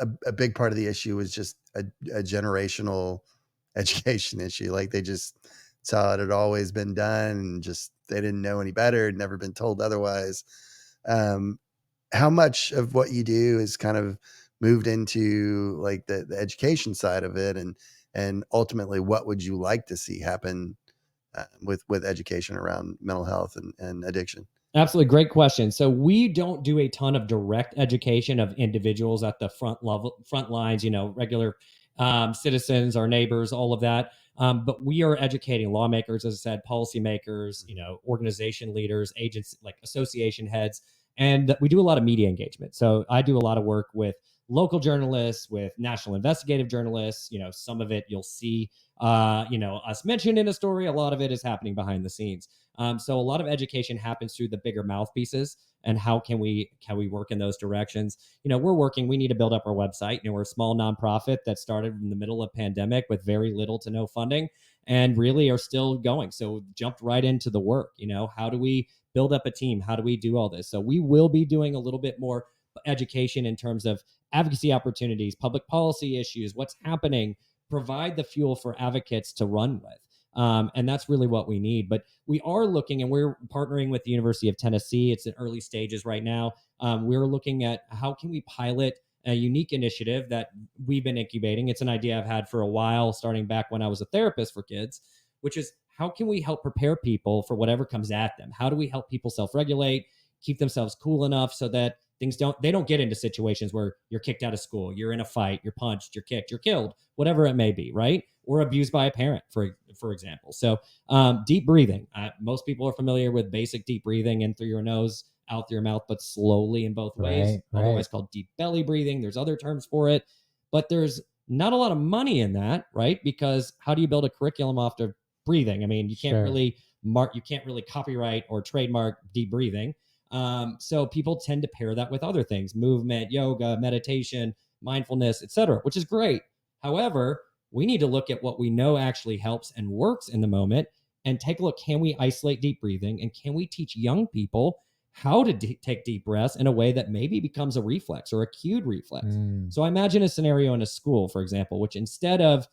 a big part of the issue was just a generational education issue. Like they just saw it had always been done and just they didn't know any better, had never been told otherwise. How much of what you do is kind of moved into like the education side of it, and ultimately what would you like to see happen with education around mental health and addiction? Absolutely. Great question. So we don't do a ton of direct education of individuals at the front lines, regular citizens, our neighbors, all of that. But we are educating lawmakers, as I said, policymakers, organization leaders, agents, like association heads. And we do a lot of media engagement. So I do a lot of work with local journalists, with national investigative journalists. Some of it you'll see, us mentioned in a story. A lot of it is happening behind the scenes. So a lot of education happens through the bigger mouthpieces, and how can we work in those directions? We need to build up our website. We're a small nonprofit that started in the middle of pandemic with very little to no funding, and really are still going. So jumped right into the work. How do we build up a team? How do we do all this? So we will be doing a little bit more education in terms of advocacy opportunities, public policy issues, what's happening, provide the fuel for advocates to run with. And that's really what we need. But we are looking, and we're partnering with the University of Tennessee. It's in early stages right now. We're looking at how can we pilot a unique initiative that we've been incubating. It's an idea I've had for a while, starting back when I was a therapist for kids, which is how can we help prepare people for whatever comes at them? How do we help people self-regulate, keep themselves cool enough so that they don't get into situations where you're kicked out of school, you're in a fight, you're punched, you're kicked, you're killed, whatever it may be, right? Or abused by a parent, for example. So deep breathing. Most people are familiar with basic deep breathing in through your nose, out through your mouth, but slowly in both ways. Otherwise called deep belly breathing. There's other terms for it, but there's not a lot of money in that, right? Because how do you build a curriculum after breathing? I mean, you can't really copyright or trademark deep breathing. So people tend to pair that with other things: movement, yoga, meditation, mindfulness, etc., which is great. However, we need to look at what we know actually helps and works in the moment and take a look. Can we isolate deep breathing, and can we teach young people how to take deep breaths in a way that maybe becomes a reflex or a cued reflex? So I imagine a scenario in a school, for example, which instead of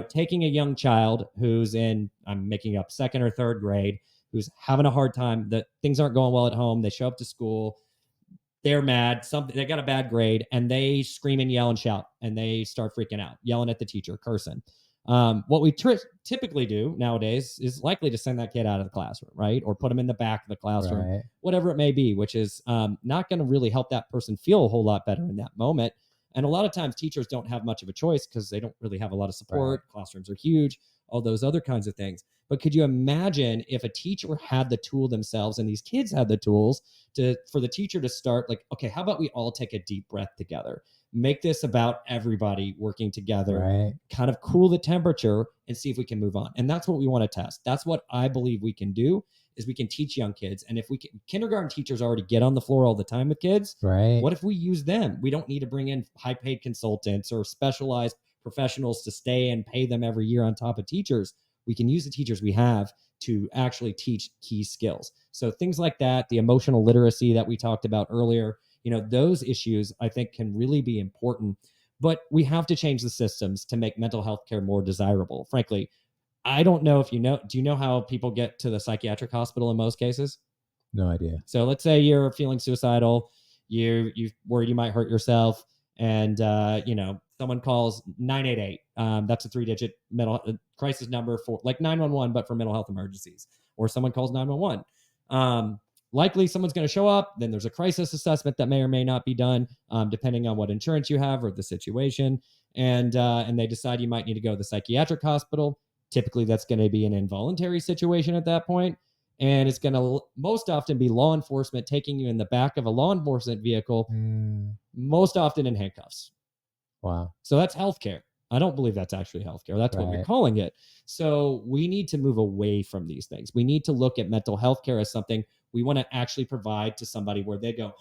taking a young child who's in, I'm making up, second or third grade, who's having a hard time, that things aren't going well at home, they show up to school, they're mad, they got a bad grade, and they scream and yell and shout, and they start freaking out, yelling at the teacher, cursing. What we typically do nowadays is likely to send that kid out of the classroom, right? Or put them in the back of the classroom, whatever it may be, which is not going to really help that person feel a whole lot better in that moment. And a lot of times teachers don't have much of a choice because they don't really have a lot of support. Classrooms are huge, all those other kinds of things. But could you imagine if a teacher had the tool themselves and these kids had the tools for the teacher to start like, okay, how about we all take a deep breath together? Make this about everybody working together, kind of cool the temperature and see if we can move on. And that's what we want to test. That's what I believe we can do, is we can teach young kids. And if we can, kindergarten teachers already get on the floor all the time with kids. What if we use them? We don't need to bring in high paid consultants or specialized professionals to stay and pay them every year on top of teachers. We can use the teachers we have to actually teach key skills. So things like that, the emotional literacy that we talked about earlier, those issues I think can really be important. But we have to change the systems to make mental health care more desirable. Frankly, I don't know if do you know how people get to the psychiatric hospital in most cases? No idea. So let's say you're feeling suicidal, you worried you might hurt yourself, and someone calls 988. That's a 3-digit mental crisis number for like 911, but for mental health emergencies. Or someone calls 911. Likely someone's going to show up. Then there's a crisis assessment that may or may not be done, depending on what insurance you have or the situation. And they decide you might need to go to the psychiatric hospital. Typically, that's going to be an involuntary situation at that point. And it's going to most often be law enforcement taking you in the back of a law enforcement vehicle, most often in handcuffs. Wow. So that's healthcare. I don't believe that's actually healthcare. That's what we're calling it. So we need to move away from these things. We need to look at mental health care as something we want to actually provide to somebody where they go,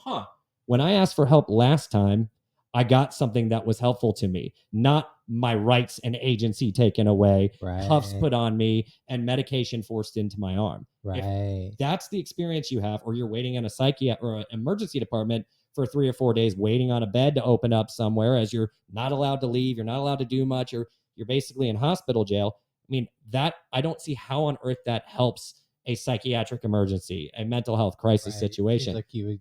when I asked for help last time, I got something that was helpful to me, not my rights and agency taken away, cuffs put on me, and medication forced into my arm. If that's the experience you have, or you're waiting on a psychiatric or an emergency department for 3 or 4 days, waiting on a bed to open up somewhere as you're not allowed to leave, you're not allowed to do much, or you're basically in hospital jail. I mean, that I don't see how on earth that helps a psychiatric emergency, a mental health crisis situation. Seems like you would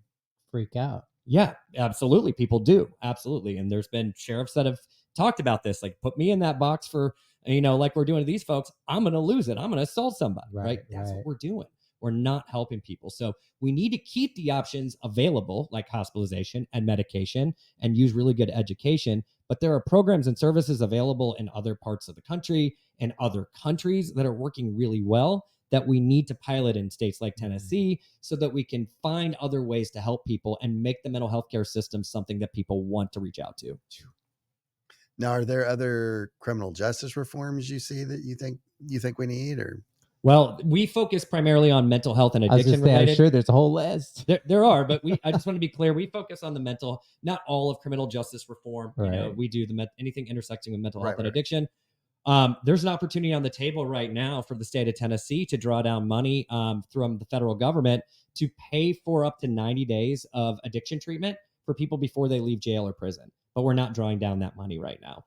freak out. Yeah, absolutely. People do. Absolutely. And there's been sheriffs that have talked about this, like, put me in that box for, like we're doing to these folks, I'm going to lose it. I'm going to assault somebody, right? That's what we're doing. We're not helping people. So we need to keep the options available, like hospitalization and medication, and use really good education. But there are programs and services available in other parts of the country and other countries that are working really well that we need to pilot in states like Tennessee so that we can find other ways to help people and make the mental health care system something that people want to reach out to. Now, are there other criminal justice reforms you see that you think we need, or? Well, we focus primarily on mental health and addiction related. I'm sure there's a whole list. There are, but I just want to be clear. We focus on the mental, not all of criminal justice reform. We do anything intersecting with mental health and addiction. There's an opportunity on the table right now for the state of Tennessee to draw down money from the federal government to pay for up to 90 days of addiction treatment for people before they leave jail or prison. But we're not drawing down that money right now.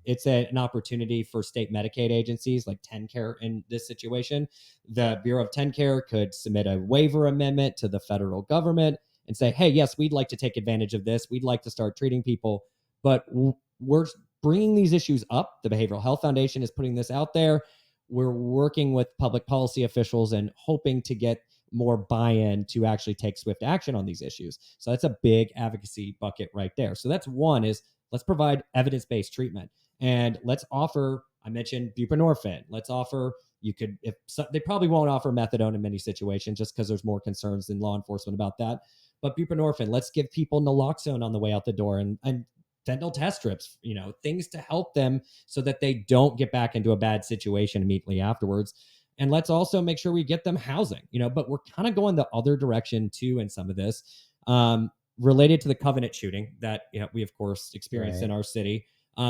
It's an opportunity for state Medicaid agencies like TennCare in this situation. The Bureau of TennCare could submit a waiver amendment to the federal government and say, hey, yes, we'd like to take advantage of this. We'd like to start treating people, but we're bringing these issues up. The Behavioral Health Foundation is putting this out there. We're working with public policy officials and hoping to get more buy-in to actually take swift action on these issues. So that's a big advocacy bucket right there. So that's one is, let's provide evidence-based treatment, and let's offer, I mentioned buprenorphine. Let's offer, they probably won't offer methadone in many situations just because there's more concerns in law enforcement about that. But buprenorphine, let's give people naloxone on the way out the door and fentanyl test strips, things to help them so that they don't get back into a bad situation immediately afterwards. And let's also make sure we get them housing, but we're kind of going the other direction too in some of this. Related to the Covenant shooting that we of course experienced in our city,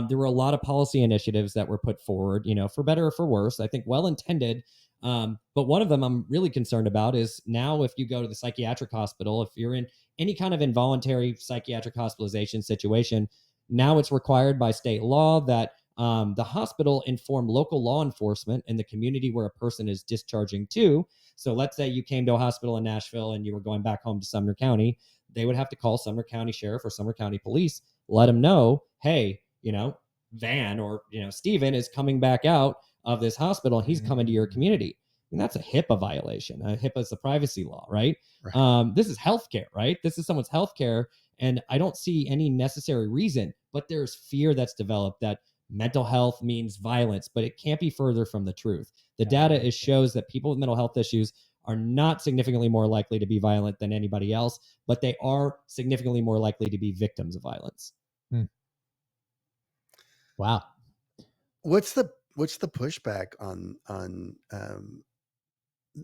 there were a lot of policy initiatives that were put forward, for better or for worse. I think well intended, but one of them I'm really concerned about is now if you go to the psychiatric hospital, if you're in any kind of involuntary psychiatric hospitalization situation, now it's required by state law that the hospital inform local law enforcement in the community where a person is discharging to. So let's say you came to a hospital in Nashville and you were going back home to Sumner County. They would have to call Sumner County Sheriff or Sumner County Police, let them know, hey, Van or, Steven is coming back out of this hospital and he's coming to your community. And that's a HIPAA violation. HIPAA is the privacy law, right? This is healthcare, right? This is someone's healthcare. And I don't see any necessary reason, but there's fear that's developed that mental health means violence, but it can't be further from the truth. The data shows that people with mental health issues are not significantly more likely to be violent than anybody else, but they are significantly more likely to be victims of violence. Wow. What's the pushback on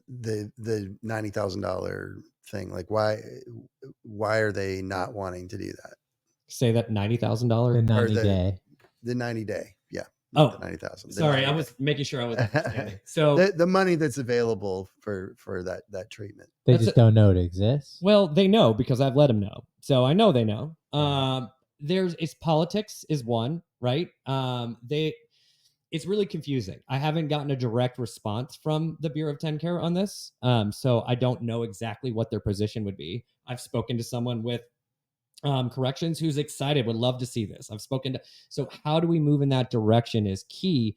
the $90,000 thing? Like, why are they not wanting to do that? Say that $90,000 the 90 day. The 90 day, yeah. Oh, the 90,000. Sorry, I was making sure I was understanding. So the money that's available for that treatment. They just don't know it exists. Well, they know because I've let them know. So I know they know. It's politics is one, right? it's really confusing. I haven't gotten a direct response from the Bureau of TennCare on this. So I don't know exactly what their position would be. I've spoken to someone with corrections who's excited, would love to see this. I've spoken to, so how do we move in that direction is key.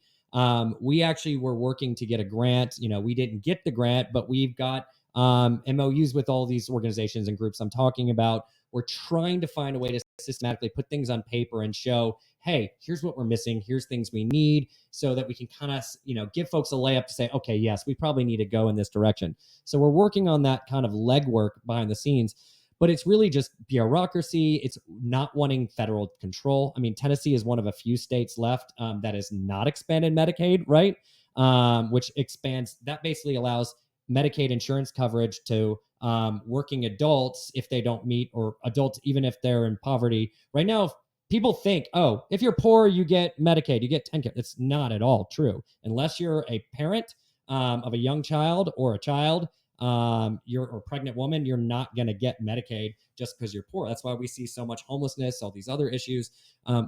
We actually were working to get a grant. We didn't get the grant, but we've got MOUs with all these organizations and groups I'm talking about. We're trying to find a way to systematically put things on paper and show, hey, here's what we're missing. Here's things we need, so that we can kind of, give folks a layup to say, okay, yes, we probably need to go in this direction. So we're working on that kind of legwork behind the scenes. But it's really just bureaucracy. It's not wanting federal control. I mean, Tennessee is one of a few states left that has not expanded Medicaid, right? Which expands, that basically allows Medicaid insurance coverage to working adults if they don't meet, or adults even if they're in poverty. Right now, people think, oh, if you're poor, you get Medicaid, you get TennCare. It's not at all true. Unless you're a parent of a young child or a child, you're a pregnant woman, you're not going to get Medicaid just because you're poor. That's why we see so much homelessness, all these other issues.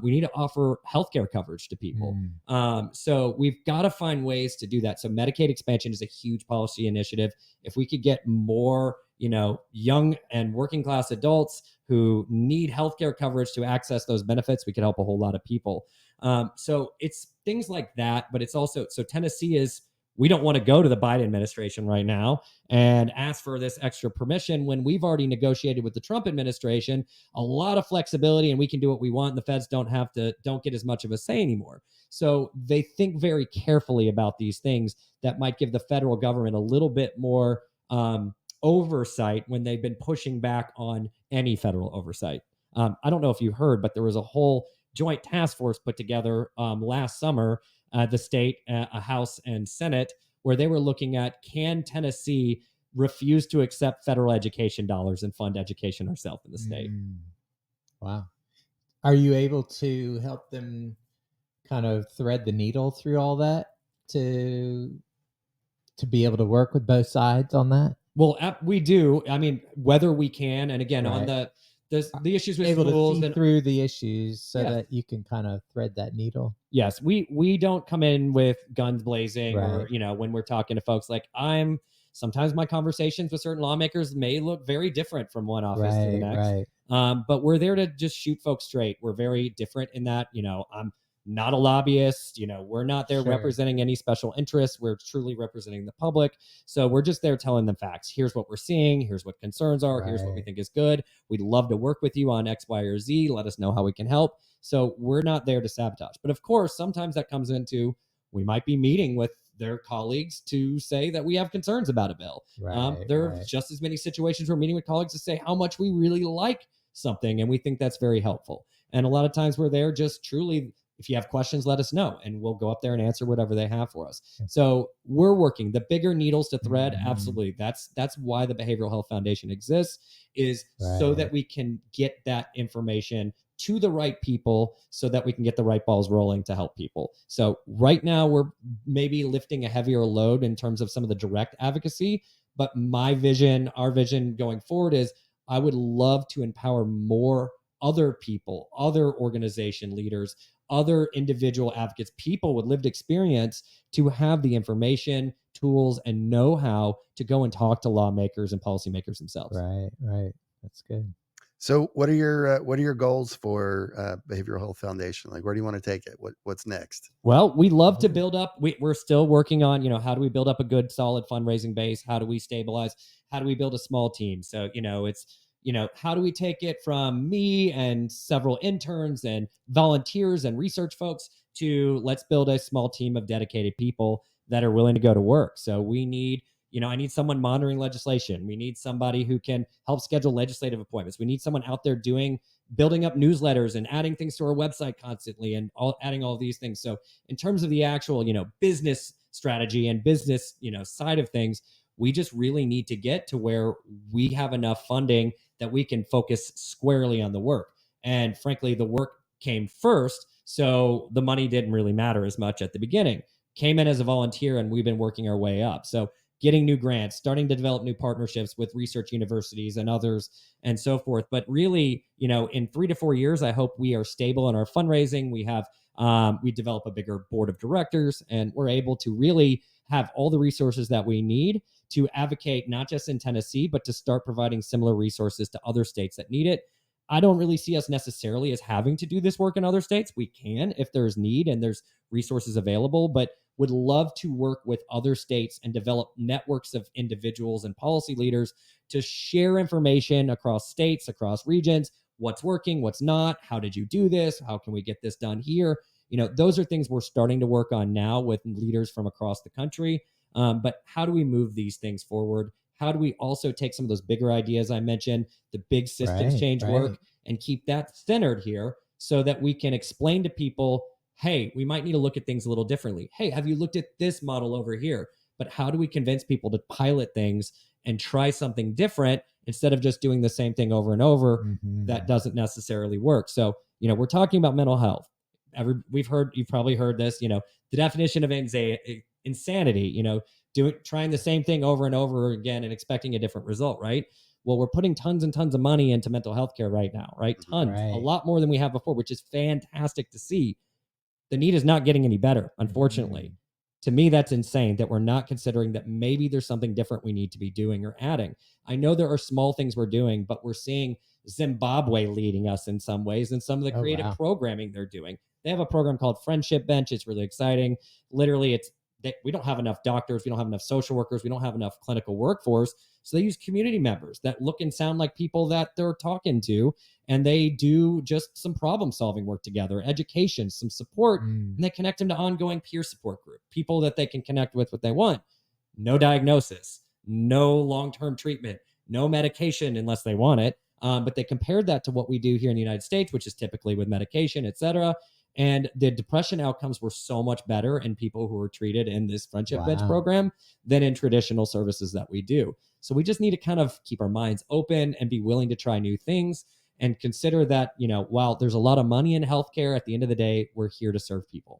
We need to offer healthcare coverage to people. So we've got to find ways to do that. So Medicaid expansion is a huge policy initiative. If we could get more, young and working class adults who need healthcare coverage to access those benefits, we could help a whole lot of people. So it's things like that, but it's also, so Tennessee is, we don't want to go to the Biden administration right now and ask for this extra permission when we've already negotiated with the Trump administration a lot of flexibility, and we can do what we want. And the feds don't get as much of a say anymore. So they think very carefully about these things that might give the federal government a little bit more oversight when they've been pushing back on any federal oversight. I don't know if you heard, but there was a whole joint task force put together last summer, the state, a House and Senate, where they were looking at, can Tennessee refuse to accept federal education dollars and fund education ourselves in the state? Wow. Are you able to help them kind of thread the needle through all that to be able to work with both sides on that? Well, we do. I mean, whether we can, and again, on Right. the issues with Able to schools see and through the issues so Yeah. that you can kind of thread that needle. yes, we don't come in with guns blazing, or Right. when we're talking to folks, like sometimes my conversations with certain lawmakers may look very different from one office to the next. Right. But we're there to just shoot folks straight. We're very different in that, I'm not a lobbyist. We're not there Sure. representing any special interests. We're truly representing the public. So we're just there telling them facts. Here's what we're seeing. Here's what concerns are. Here's what we Right. think is good. We'd love to work with you on X, Y, or Z. Let us know how we can help. So we're not there to sabotage. But of course, sometimes that comes into, we might be meeting with their colleagues to say that we have concerns about a bill. Right. There are Right. just as many situations where meeting with colleagues to say how much we really like something, and we think that's very helpful. And a lot of times we're there just truly, if you have questions, let us know, and we'll go up there and answer whatever they have for us. So we're working the bigger needles to thread. Mhm. Absolutely. That's why the Behavioral Health Foundation exists, is so Right. that we can get that information to the right people, so that we can get the right balls rolling to help people. So right now we're maybe lifting a heavier load in terms of some of the direct advocacy, but our vision going forward is, I would love to empower more other people, other organization leaders, other individual advocates, people with lived experience, to have the information, tools, and know-how to go and talk to lawmakers and policymakers themselves. Right. Right. That's good. So what are your goals for Behavioral Health Foundation? Like, where do you want to take it? What's next? Well, we love to build up. We're still working on, how do we build up a good, solid fundraising base? How do we stabilize? How do we build a small team? So, it's, how do we take it from me and several interns and volunteers and research folks to, let's build a small team of dedicated people that are willing to go to work. So we need, I need someone monitoring legislation. We need somebody who can help schedule legislative appointments. We need someone out there building up newsletters and adding things to our website constantly, and adding all these things. So in terms of the actual, business strategy and business, side of things, we just really need to get to where we have enough funding that we can focus squarely on the work. And frankly, the work came first, so the money didn't really matter as much at the beginning. Came in as a volunteer, and we've been working our way up. So getting new grants, starting to develop new partnerships with research universities and others and so forth. But really, in 3 to 4 years, I hope we are stable in our fundraising. We develop a bigger board of directors, and we're able to really have all the resources that we need to advocate, not just in Tennessee, but to start providing similar resources to other states that need it. I don't really see us necessarily as having to do this work in other states. We can if there's need and there's resources available, but would love to work with other states and develop networks of individuals and policy leaders to share information across states, across regions, what's working, what's not, how did you do this, how can we get this done here. Those are things we're starting to work on now with leaders from across the country. But how do we move these things forward? How do we also take some of those bigger ideas I mentioned, the big systems change work, and keep that centered here so that we can explain to people, hey, we might need to look at things a little differently. Hey, have you looked at this model over here? But how do we convince people to pilot things and try something different instead of just doing the same thing over and over? That doesn't necessarily work. So, we're talking about mental health. You've probably heard this, the definition of insanity, trying the same thing over and over again and expecting a different result, right? Well, we're putting tons and tons of money into mental health care right now, right? Tons, a lot more than we have before, which is fantastic to see. The need is not getting any better, unfortunately. To me, that's insane that we're not considering that maybe there's something different we need to be doing or adding. I know there are small things we're doing, but we're seeing Zimbabwe leading us in some ways and some of the creative programming they're doing. They have a program called Friendship Bench. It's really exciting. Literally, we don't have enough doctors. We don't have enough social workers. We don't have enough clinical workforce. So they use community members that look and sound like people that they're talking to. And they do just some problem solving work together, education, some support, and they connect them to ongoing peer support group, people that they can connect with what they want. No diagnosis, no long-term treatment, no medication unless they want it. But they compared that to what we do here in the United States, which is typically with medication, et cetera. And the depression outcomes were so much better in people who were treated in this Friendship Bench program than in traditional services that we do. So we just need to kind of keep our minds open and be willing to try new things and consider that, while there's a lot of money in healthcare, at the end of the day, we're here to serve people.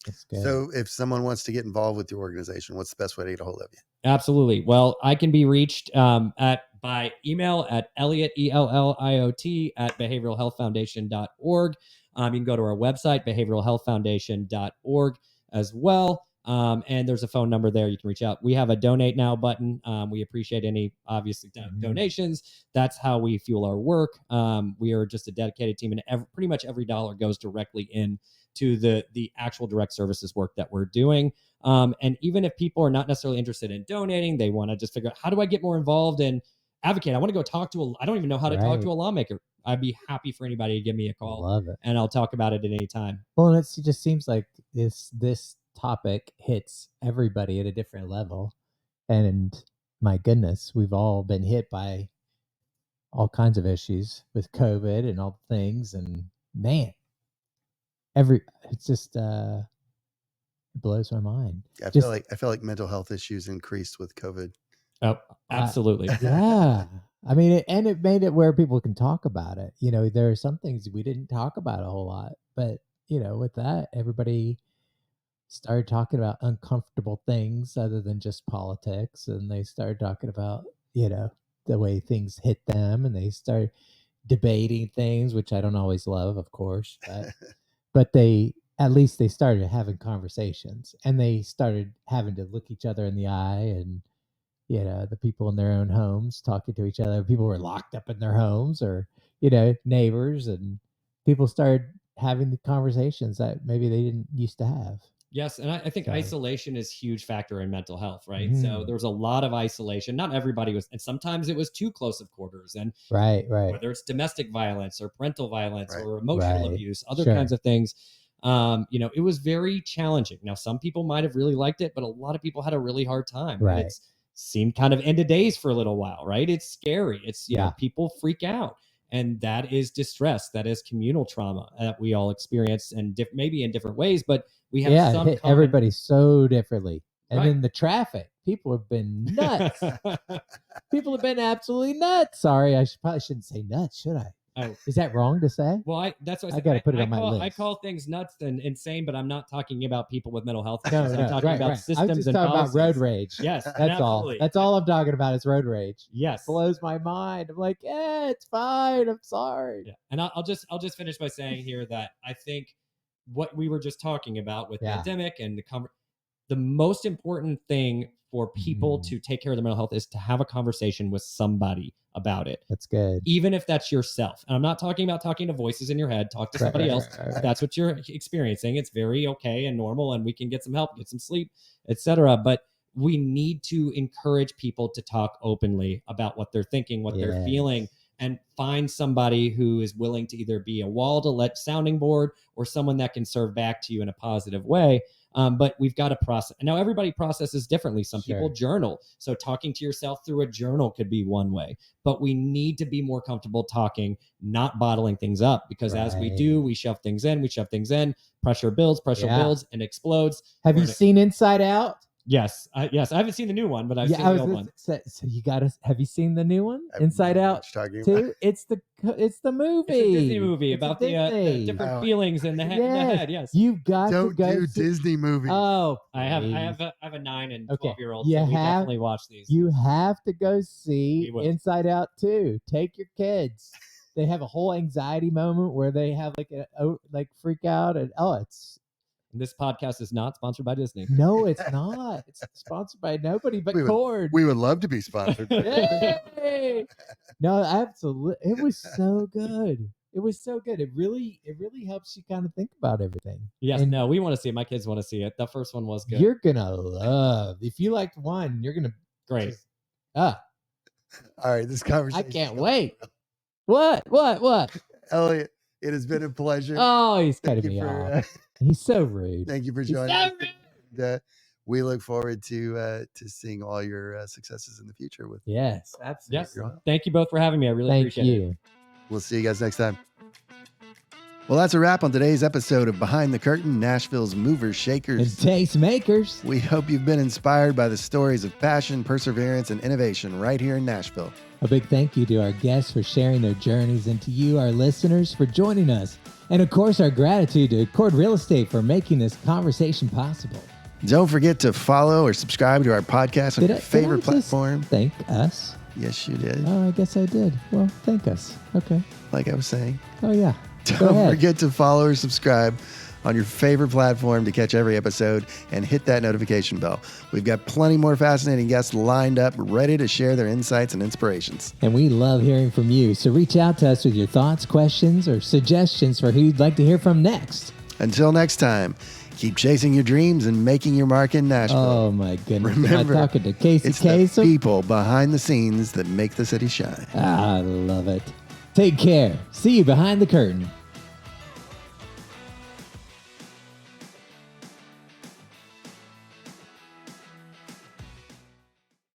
That's good. So if someone wants to get involved with your organization, what's the best way to get a hold of you? Absolutely. Well, I can be reached by email at Elliot, ELLIOT, at behavioralhealthfoundation.org. You can go to our website, behavioralhealthfoundation.org as well. And there's a phone number there. You can reach out. We have a donate now button. We appreciate any obviously donations. That's how we fuel our work. We are just a dedicated team, and pretty much every dollar goes directly in to the actual direct services work that we're doing. And even if people are not necessarily interested in donating, they want to just figure out, how do I get more involved and advocate? I want to go talk to I don't even know how to talk to a lawmaker. I'd be happy for anybody to give me a call. Love it. And I'll talk about it at any time. Well, and it just seems like this topic hits everybody at a different level. And my goodness, we've all been hit by all kinds of issues with COVID and all the things. And man, it's just it blows my mind. I feel like mental health issues increased with COVID. Oh, absolutely. Yeah. I mean, it made it where people can talk about it. There are some things we didn't talk about a whole lot, but with that, everybody started talking about uncomfortable things other than just politics, and they started talking about, the way things hit them, and they started debating things, which I don't always love, of course, but at least they started having conversations, and they started having to look each other in the eye, and the people in their own homes talking to each other. People were locked up in their homes, or neighbors, and people started having the conversations that maybe they didn't used to have. Yes, and I think isolation is a huge factor in mental health, right? So there was a lot of isolation. Not everybody was, and sometimes it was too close of quarters. And right. Whether it's domestic violence or parental violence or emotional abuse, other kinds of things, it was very challenging. Now, some people might have really liked it, but a lot of people had a really hard time. Right. It seemed kind of end of days for a little while, right? It's scary. It's, people freak out. And that is distress. That is communal trauma that we all experience, and maybe in different ways, but we have some hit everybody so differently. And then the traffic, people have been nuts. People have been absolutely nuts. Sorry, I probably shouldn't say nuts, should I? Oh, Is that wrong to say? well, that's what I I said. gotta put it on my I list. call things nuts and insane, but I'm not talking about people with mental health No, issues. no, I'm talking about I was systems just and talking about road policies. rage. Yes, That's all. absolutely. That's all I'm talking about is road rage. Yes. Blows my mind. I'm like, it's fine. I'm sorry. Yeah. And I'll just finish by saying here that I think what we were just talking about with pandemic and the most important thing for people to take care of their mental health is to have a conversation with somebody about it. That's good. Even if that's yourself. And I'm not talking about talking to voices in your head. Talk to somebody else. If that's what you're experiencing, it's very okay and normal, and we can get some help, get some sleep, etc. But we need to encourage people to talk openly about what they're thinking, what they're feeling, and find somebody who is willing to either be a wall to let sounding board or someone that can serve back to you in a positive way. But we've got to process. Now, everybody processes differently. Some people journal. So talking to yourself through a journal could be one way. But we need to be more comfortable talking, not bottling things up. Because as we do, we shove things in, pressure builds, and explodes. Have you seen Inside Out? Yes. I haven't seen the new one, but I've seen the old one. So you gotta. Have you seen the new one, Inside Out? Too? It's the movie. It's a Disney movie about the different feelings in the head. Yes. You've got to go do Disney movies. Oh, I have a 9 and 12-year-old. You so we definitely watch these. You have to go see Inside Out too. Take your kids. They have a whole anxiety moment where they have like freak out and it's. This podcast is not sponsored by Disney. No, it's not. It's sponsored by nobody but Cord. We would love to be sponsored. Yay! No, absolutely. It was so good. It was so good. It really helps you kind of think about everything. Yes, and we want to see it. My kids want to see it. The first one was good. You're gonna love. If you liked one, you're gonna great. All right, this conversation. I can't wait. What? Elliot, it has been a pleasure. Oh, he's cutting me off. He's so rude. Thank you for joining us. We look forward to seeing all your successes in the future. Yes, absolutely. Yes. Thank you both for having me. I really appreciate it. We'll see you guys next time. Well, that's a wrap on today's episode of Behind the Curtain, Nashville's movers, shakers, and taste makers. We hope you've been inspired by the stories of passion, perseverance, and innovation right here in Nashville. A big thank you to our guests for sharing their journeys and to you, our listeners, for joining us. And of course, our gratitude to Cord Real Estate for making this conversation possible. Don't forget to follow or subscribe to our podcast on your favorite platform. Thank us. Yes, you did. Oh, I guess I did. Well, thank us. Okay. Like I was saying. Oh, yeah. Don't forget to follow or subscribe on your favorite platform to catch every episode and hit that notification bell. We've got plenty more fascinating guests lined up, ready to share their insights and inspirations. And we love hearing from you. So reach out to us with your thoughts, questions, or suggestions for who you'd like to hear from next. Until next time, keep chasing your dreams and making your mark in Nashville. Oh, my goodness. Remember, I'm talking to Casey it's Kasem. the people behind the scenes that make the city shine. I love it. Take care. See you behind the curtain.